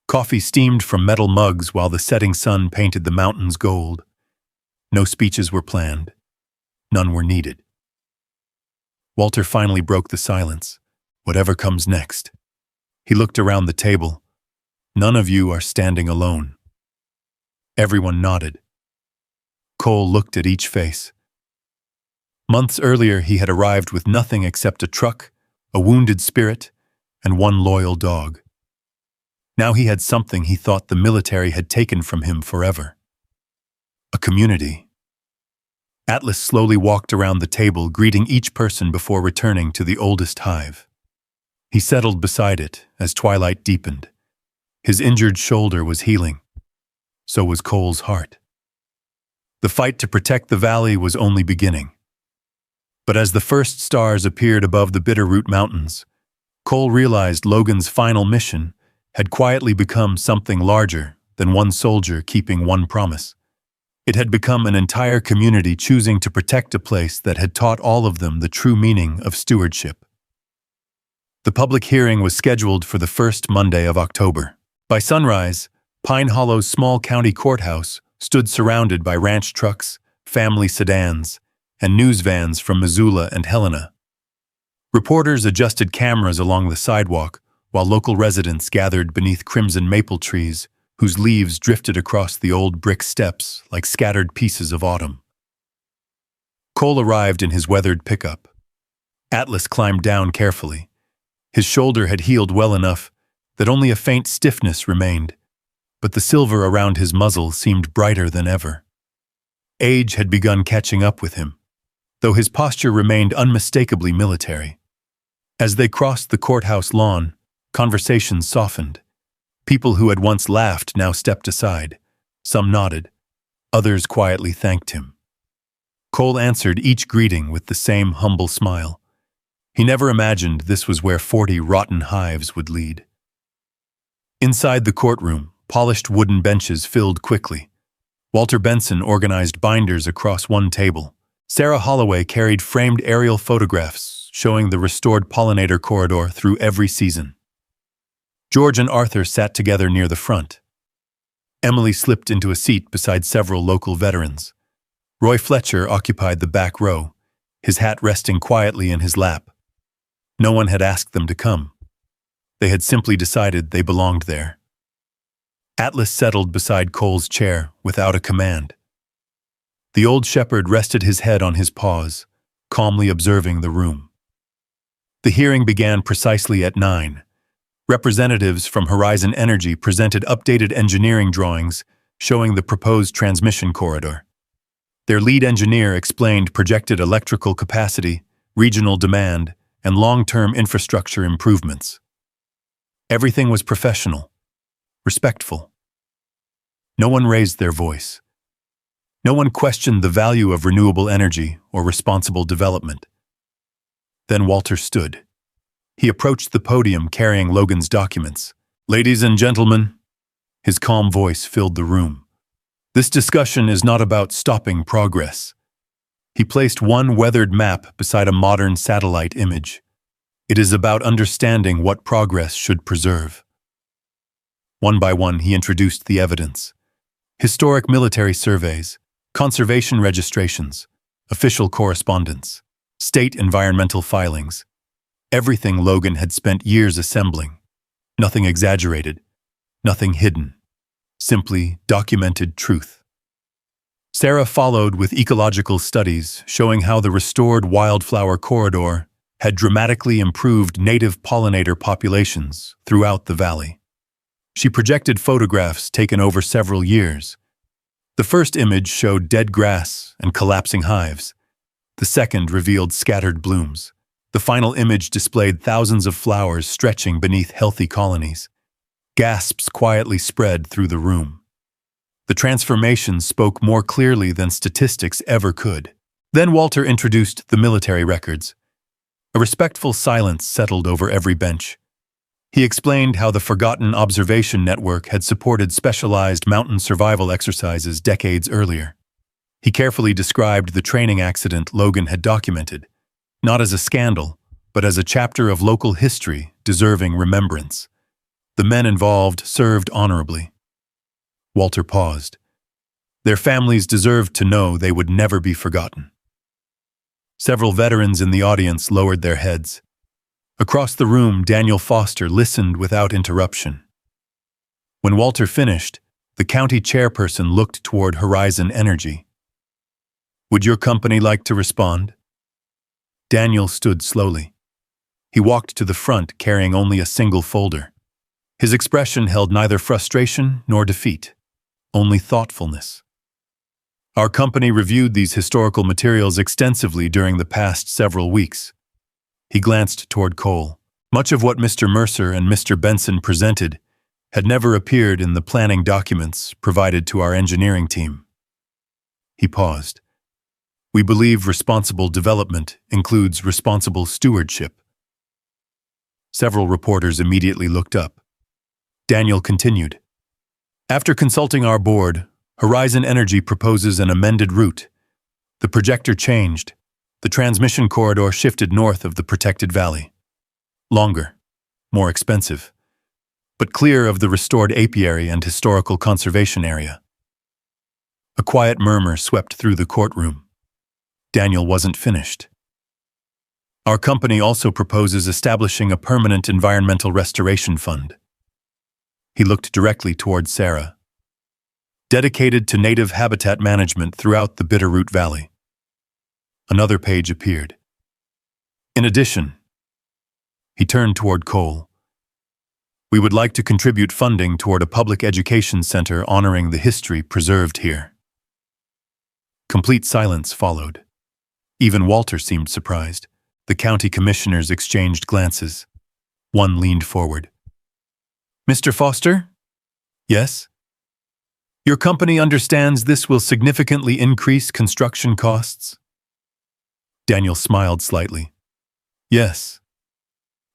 Coffee steamed from metal mugs while the setting sun painted the mountains gold. No speeches were planned. None were needed. Walter finally broke the silence. Whatever comes next. He looked around the table. None of you are standing alone. Everyone nodded. Cole looked at each face. Months earlier, he had arrived with nothing except a truck, a wounded spirit, and one loyal dog. Now he had something he thought the military had taken from him forever. A community. Atlas slowly walked around the table, greeting each person before returning to the oldest hive. He settled beside it as twilight deepened. His injured shoulder was healing. So was Cole's heart. The fight to protect the valley was only beginning. But as the first stars appeared above the Bitterroot Mountains, Cole realized Logan's final mission had quietly become something larger than one soldier keeping one promise. It had become an entire community choosing to protect a place that had taught all of them the true meaning of stewardship. The public hearing was scheduled for the first Monday of October. By sunrise, Pine Hollow's small county courthouse stood surrounded by ranch trucks, family sedans, and news vans from Missoula and Helena. Reporters adjusted cameras along the sidewalk, while local residents gathered beneath crimson maple trees whose leaves drifted across the old brick steps like scattered pieces of autumn. Cole arrived in his weathered pickup. Atlas climbed down carefully. His shoulder had healed well enough that only a faint stiffness remained, but the silver around his muzzle seemed brighter than ever. Age had begun catching up with him, though his posture remained unmistakably military. As they crossed the courthouse lawn, conversations softened. People who had once laughed now stepped aside. Some nodded. Others quietly thanked him. Cole answered each greeting with the same humble smile. He never imagined this was where 40 rotten hives would lead. Inside the courtroom, polished wooden benches filled quickly. Walter Benson organized binders across one table. Sarah Holloway carried framed aerial photographs showing the restored pollinator corridor through every season. George and Arthur sat together near the front. Emily slipped into a seat beside several local veterans. Roy Fletcher occupied the back row, his hat resting quietly in his lap. No one had asked them to come. They had simply decided they belonged there. Atlas settled beside Cole's chair without a command. The old shepherd rested his head on his paws, calmly observing the room. The hearing began precisely at 9. Representatives from Horizon Energy presented updated engineering drawings showing the proposed transmission corridor. Their lead engineer explained projected electrical capacity, regional demand, and long-term infrastructure improvements. Everything was professional, respectful. No one raised their voice. No one questioned the value of renewable energy or responsible development. Then Walter stood. He approached the podium carrying Logan's documents. "Ladies and gentlemen," his calm voice filled the room. "This discussion is not about stopping progress." He placed one weathered map beside a modern satellite image. It is about understanding what progress should preserve. One by one, he introduced the evidence. Historic military surveys, conservation registrations, official correspondence, state environmental filings. Everything Logan had spent years assembling. Nothing exaggerated, nothing hidden. Simply documented truth. Sarah followed with ecological studies showing how the restored wildflower corridor had dramatically improved native pollinator populations throughout the valley. She projected photographs taken over several years. The first image showed dead grass and collapsing hives. The second revealed scattered blooms. The final image displayed thousands of flowers stretching beneath healthy colonies. Gasps quietly spread through the room. The transformation spoke more clearly than statistics ever could. Then Walter introduced the military records. A respectful silence settled over every bench. He explained how the Forgotten Observation Network had supported specialized mountain survival exercises decades earlier. He carefully described the training accident Logan had documented, not as a scandal, but as a chapter of local history deserving remembrance. The men involved served honorably. Walter paused. Their families deserved to know they would never be forgotten. Several veterans in the audience lowered their heads. Across the room, Daniel Foster listened without interruption. When Walter finished, the county chairperson looked toward Horizon Energy. "Would your company like to respond?" Daniel stood slowly. He walked to the front carrying only a single folder. His expression held neither frustration nor defeat, only thoughtfulness. "Our company reviewed these historical materials extensively during the past several weeks." He glanced toward Cole. Much of what Mr. Mercer and Mr. Benson presented had never appeared in the planning documents provided to our engineering team. He paused. "We believe responsible development includes responsible stewardship." Several reporters immediately looked up. Daniel continued. "After consulting our board, Horizon Energy proposes an amended route. The projector changed. The transmission corridor shifted north of the protected valley. Longer, more expensive. but clear of the restored apiary and historical conservation area. A quiet murmur swept through the courtroom. Daniel wasn't finished. Our company also proposes establishing a permanent environmental restoration fund. He looked directly toward Sarah. Dedicated to native habitat management throughout the Bitterroot Valley. Another page appeared. In addition, he turned toward Cole. We would like to contribute funding toward a public education center honoring the history preserved here. Complete silence followed. Even Walter seemed surprised. The county commissioners exchanged glances. One leaned forward. Mr. Foster? Yes? Your company understands this will significantly increase construction costs? Daniel smiled slightly. Yes.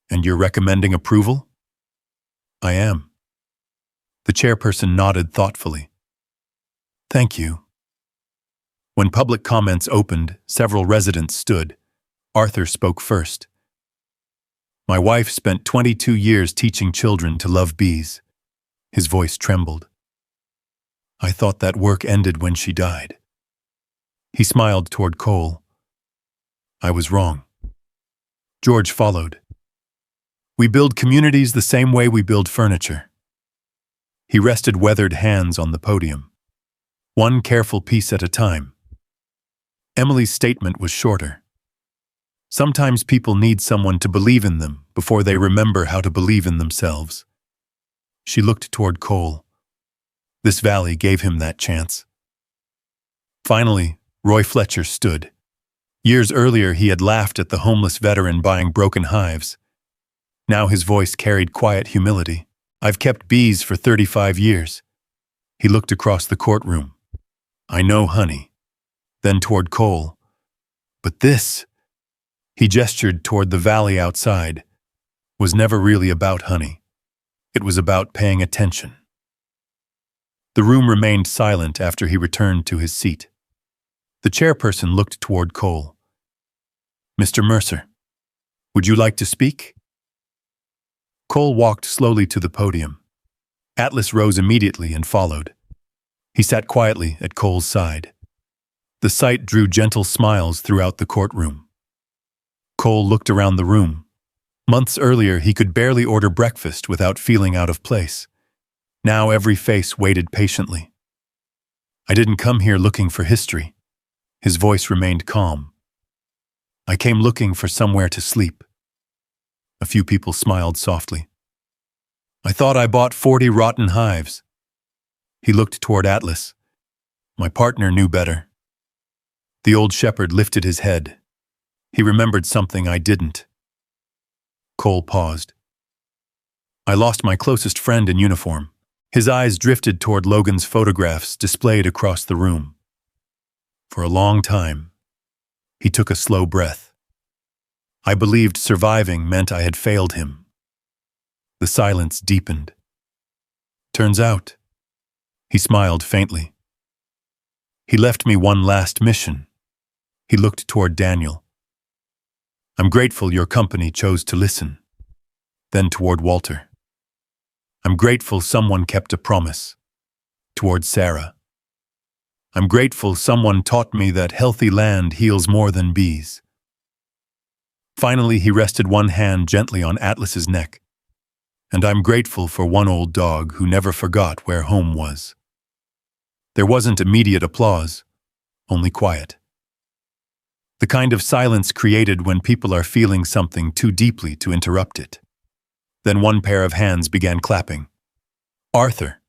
And you're recommending approval? I am. The chairperson nodded thoughtfully. Thank you. When public comments opened, several residents stood. Arthur spoke first. My wife spent 22 years teaching children to love bees. His voice trembled. I thought that work ended when she died. He smiled toward Cole. I was wrong. George followed. We build communities the same way we build furniture. He rested weathered hands on the podium. One careful piece at a time. Emily's statement was shorter. Sometimes people need someone to believe in them before they remember how to believe in themselves. She looked toward Cole. This valley gave him that chance. Finally, Roy Fletcher stood. Years earlier, he had laughed at the homeless veteran buying broken hives. Now his voice carried quiet humility. I've kept bees for 35 years. He looked across the courtroom. I know, honey. Then toward Cole. But this, he gestured toward the valley outside, was never really about honey. It was about paying attention. The room remained silent after he returned to his seat. The chairperson looked toward Cole. Mr. Mercer, would you like to speak? Cole walked slowly to the podium. Atlas rose immediately and followed. He sat quietly at Cole's side. The sight drew gentle smiles throughout the courtroom. Cole looked around the room. Months earlier, he could barely order breakfast without feeling out of place. Now every face waited patiently. I didn't come here looking for history. His voice remained calm. I came looking for somewhere to sleep. A few people smiled softly. I thought I bought 40 rotten hives. He looked toward Atlas. My partner knew better. The old shepherd lifted his head. He remembered something I didn't. Cole paused. I lost my closest friend in uniform. His eyes drifted toward Logan's photographs displayed across the room. For a long time, he took a slow breath. I believed surviving meant I had failed him. The silence deepened. Turns out, he smiled faintly. He left me one last mission. He looked toward Daniel. I'm grateful your company chose to listen. Then toward Walter. I'm grateful someone kept a promise. Toward Sarah. I'm grateful someone taught me that healthy land heals more than bees. Finally, he rested one hand gently on Atlas's neck. And I'm grateful for one old dog who never forgot where home was. There wasn't immediate applause, only quiet. The kind of silence created when people are feeling something too deeply to interrupt it. Then one pair of hands began clapping. Arthur.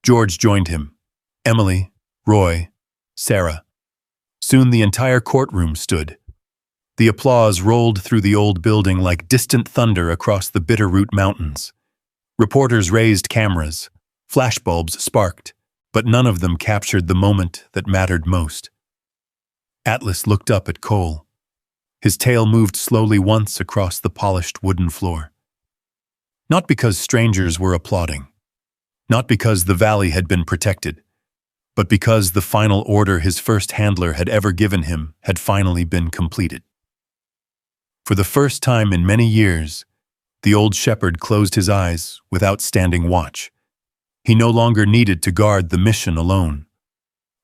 George joined him. Emily, Roy, Sarah. Soon the entire courtroom stood. The applause rolled through the old building like distant thunder across the Bitterroot Mountains. Reporters raised cameras. Flashbulbs sparked, but none of them captured the moment that mattered most. Atlas looked up at Cole. His tail moved slowly once across the polished wooden floor. Not because strangers were applauding. Not because the valley had been protected. But because the final order his first handler had ever given him had finally been completed. For the first time in many years, The old shepherd closed his eyes without standing watch. He no longer needed to guard the mission alone.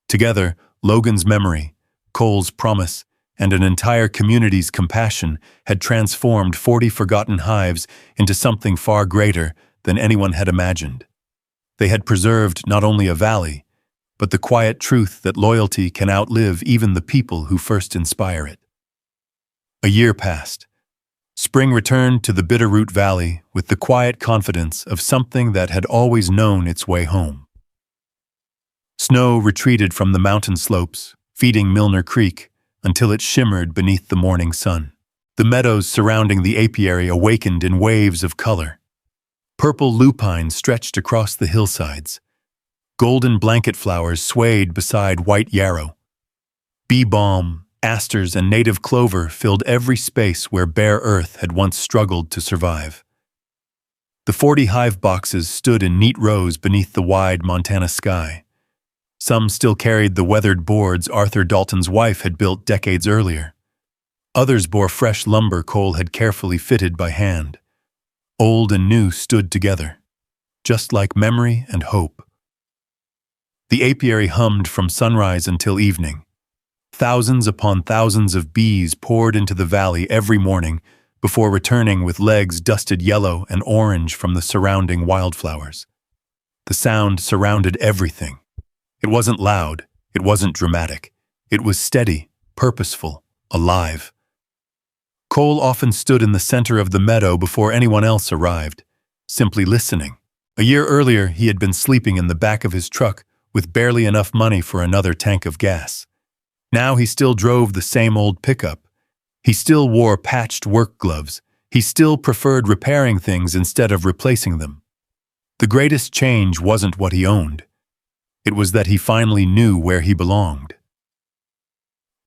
Together, Logan's memory, Cole's promise, and an entire community's compassion had transformed 40 forgotten hives into something far greater than anyone had imagined. They had preserved not only a valley, but the quiet truth that loyalty can outlive even the people who first inspire it. A year passed. Spring returned to the Bitterroot Valley with the quiet confidence of something that had always known its way home. Snow retreated from the mountain slopes, feeding Milner Creek, until it shimmered beneath the morning sun. The meadows surrounding the apiary awakened in waves of color. Purple lupine stretched across the hillsides. Golden blanket flowers swayed beside white yarrow. Bee balm, asters, and native clover filled every space where bare earth had once struggled to survive. The 40 hive boxes stood in neat rows beneath the wide Montana sky. Some still carried the weathered boards Arthur Dalton's wife had built decades earlier. Others bore fresh lumber Cole had carefully fitted by hand. Old and new stood together, just like memory and hope. The apiary hummed from sunrise until evening. Thousands upon thousands of bees poured into the valley every morning before returning with legs dusted yellow and orange from the surrounding wildflowers. The sound surrounded everything. It wasn't loud, it wasn't dramatic. It was steady, purposeful, alive. Cole often stood in the center of the meadow before anyone else arrived, simply listening. A year earlier, he had been sleeping in the back of his truck with barely enough money for another tank of gas. Now he still drove the same old pickup. He still wore patched work gloves. He still preferred repairing things instead of replacing them. The greatest change wasn't what he owned. It was that he finally knew where he belonged.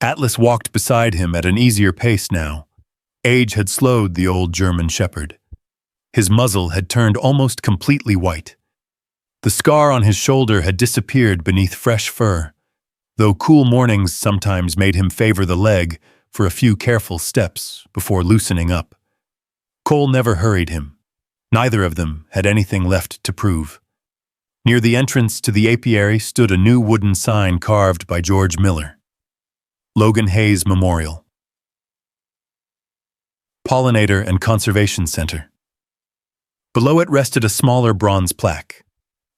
Atlas walked beside him at an easier pace now. Age had slowed the old German shepherd. His muzzle had turned almost completely white. The scar on his shoulder had disappeared beneath fresh fur, though cool mornings sometimes made him favor the leg for a few careful steps before loosening up. Cole never hurried him. Neither of them had anything left to prove. Near the entrance to the apiary stood a new wooden sign carved by George Miller. Logan Hayes Memorial. Pollinator and Conservation Center. Below it rested a smaller bronze plaque,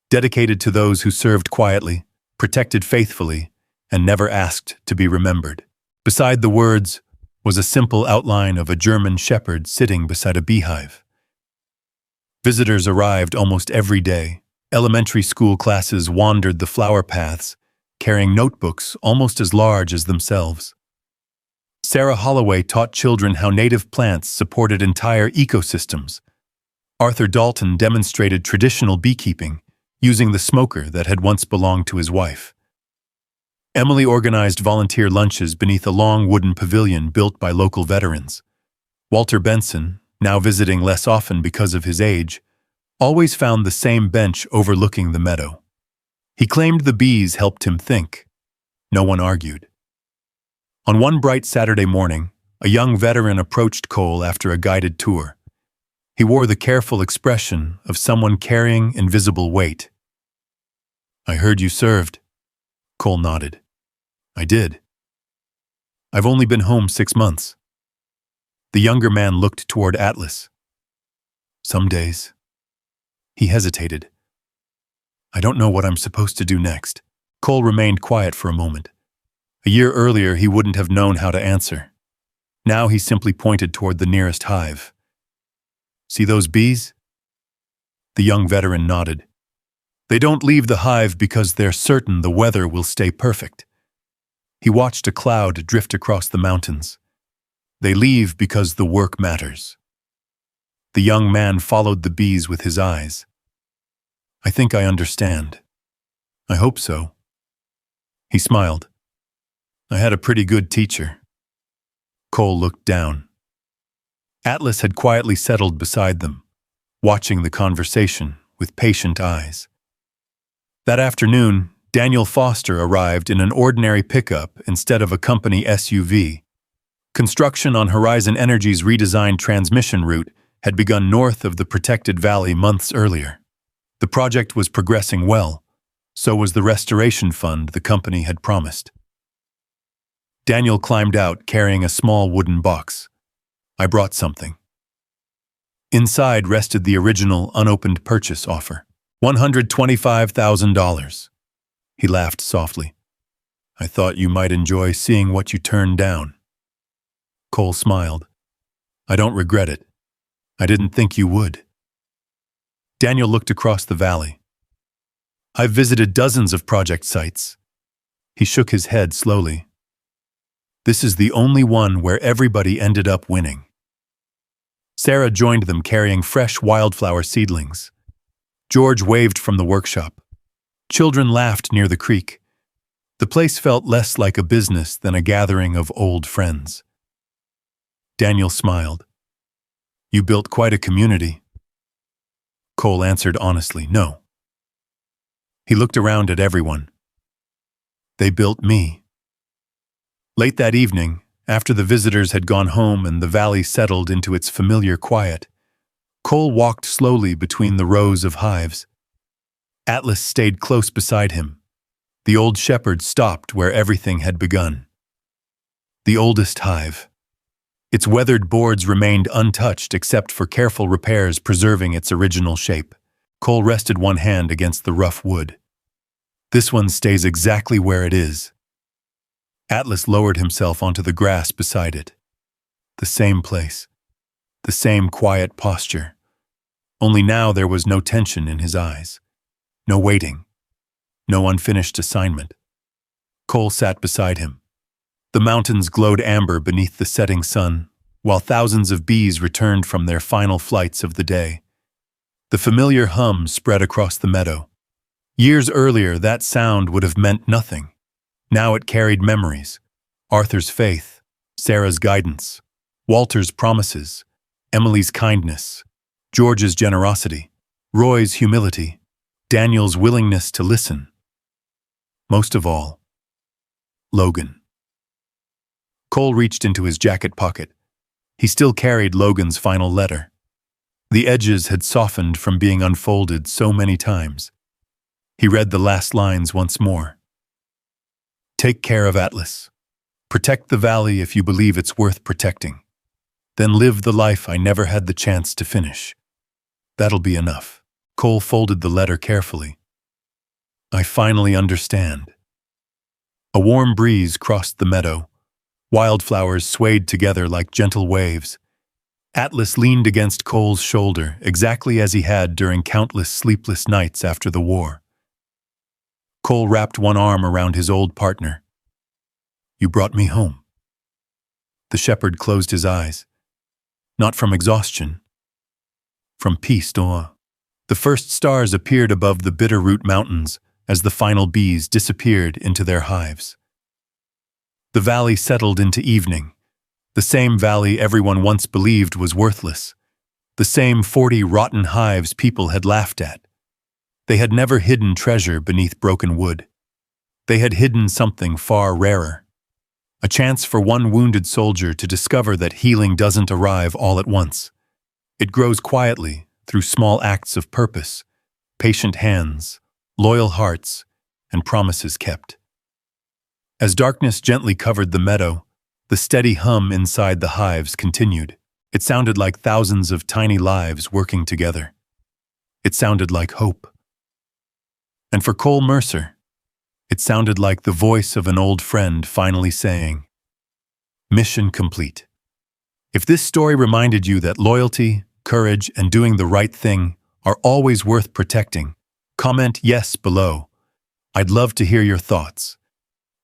dedicated to those who served quietly, protected faithfully, and never asked to be remembered. Beside the words was a simple outline of a German shepherd sitting beside a beehive. Visitors arrived almost every day. Elementary school classes wandered the flower paths, carrying notebooks almost as large as themselves. Sarah Holloway taught children how native plants supported entire ecosystems. Arthur Dalton demonstrated traditional beekeeping, using the smoker that had once belonged to his wife. Emily organized volunteer lunches beneath a long wooden pavilion built by local veterans. Walter Benson, now visiting less often because of his age, always found the same bench overlooking the meadow. He claimed the bees helped him think. No one argued. On one bright Saturday morning, a young veteran approached Cole after a guided tour. He wore the careful expression of someone carrying invisible weight. "I heard you served." Cole nodded. "I did. I've only been home 6 months." The younger man looked toward Atlas. "Some days." He hesitated. "I don't know what I'm supposed to do next." Cole remained quiet for a moment. A year earlier, he wouldn't have known how to answer. Now he simply pointed toward the nearest hive. "See those bees?" The young veteran nodded. "They don't leave the hive because they're certain the weather will stay perfect." He watched a cloud drift across the mountains. "They leave because the work matters." The young man followed the bees with his eyes. "I think I understand. I hope so." He smiled. "I had a pretty good teacher." Cole looked down. Atlas had quietly settled beside them, watching the conversation with patient eyes. That afternoon, Daniel Foster arrived in an ordinary pickup instead of a company SUV. Construction on Horizon Energy's redesigned transmission route had begun north of the protected valley months earlier. The project was progressing well, so was the restoration fund the company had promised. Daniel climbed out carrying a small wooden box. I brought something. Inside rested the original unopened purchase offer. $125,000. He laughed softly. I thought you might enjoy seeing what you turned down. Cole smiled. I don't regret it. I didn't think you would. Daniel looked across the valley. I've visited dozens of project sites. He shook his head slowly. This is the only one where everybody ended up winning. Sarah joined them carrying fresh wildflower seedlings. George waved from the workshop. Children laughed near the creek. The place felt less like a business than a gathering of old friends. Daniel smiled. You built quite a community. Cole answered honestly, no. He looked around at everyone. They built me. Late that evening, after the visitors had gone home and the valley settled into its familiar quiet, Cole walked slowly between the rows of hives. Atlas stayed close beside him. The old shepherd stopped where everything had begun. The oldest hive. Its weathered boards remained untouched except for careful repairs preserving its original shape. Cole rested one hand against the rough wood. This one stays exactly where it is. Atlas lowered himself onto the grass beside it. The same place. The same quiet posture. Only now there was no tension in his eyes. No waiting. No unfinished assignment. Cole sat beside him. The mountains glowed amber beneath the setting sun, while thousands of bees returned from their final flights of the day. The familiar hum spread across the meadow. Years earlier, that sound would have meant nothing. Now it carried memories. Arthur's faith, Sarah's guidance, Walter's promises, Emily's kindness, George's generosity, Roy's humility, Daniel's willingness to listen. Most of all, Logan. Cole reached into his jacket pocket. He still carried Logan's final letter. The edges had softened from being unfolded so many times. He read the last lines once more. Take care of Atlas. Protect the valley if you believe it's worth protecting. Then live the life I never had the chance to finish. That'll be enough. Cole folded the letter carefully. I finally understand. A warm breeze crossed the meadow. Wildflowers swayed together like gentle waves. Atlas leaned against Cole's shoulder, exactly as he had during countless sleepless nights after the war. Cole wrapped one arm around his old partner. You brought me home. The shepherd closed his eyes. Not from exhaustion. From peace. The first stars appeared above the Bitterroot mountains as the final bees disappeared into their hives. The valley settled into evening. The same valley everyone once believed was worthless. The same 40 rotten hives people had laughed at. They had never hidden treasure beneath broken wood. They had hidden something far rarer. A chance for one wounded soldier to discover that healing doesn't arrive all at once. It grows quietly through small acts of purpose, patient hands, loyal hearts, and promises kept. As darkness gently covered the meadow, the steady hum inside the hives continued. It sounded like thousands of tiny lives working together. It sounded like hope. And for Cole Mercer, it sounded like the voice of an old friend finally saying, Mission complete. If this story reminded you that loyalty, courage, and doing the right thing are always worth protecting, comment yes below. I'd love to hear your thoughts.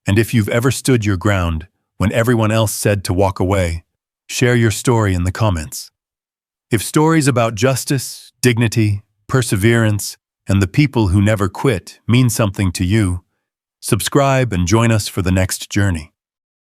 And if you've ever stood your ground when everyone else said to walk away, share your story in the comments. If stories about justice, dignity, perseverance, and the people who never quit mean something to you, subscribe and join us for the next journey.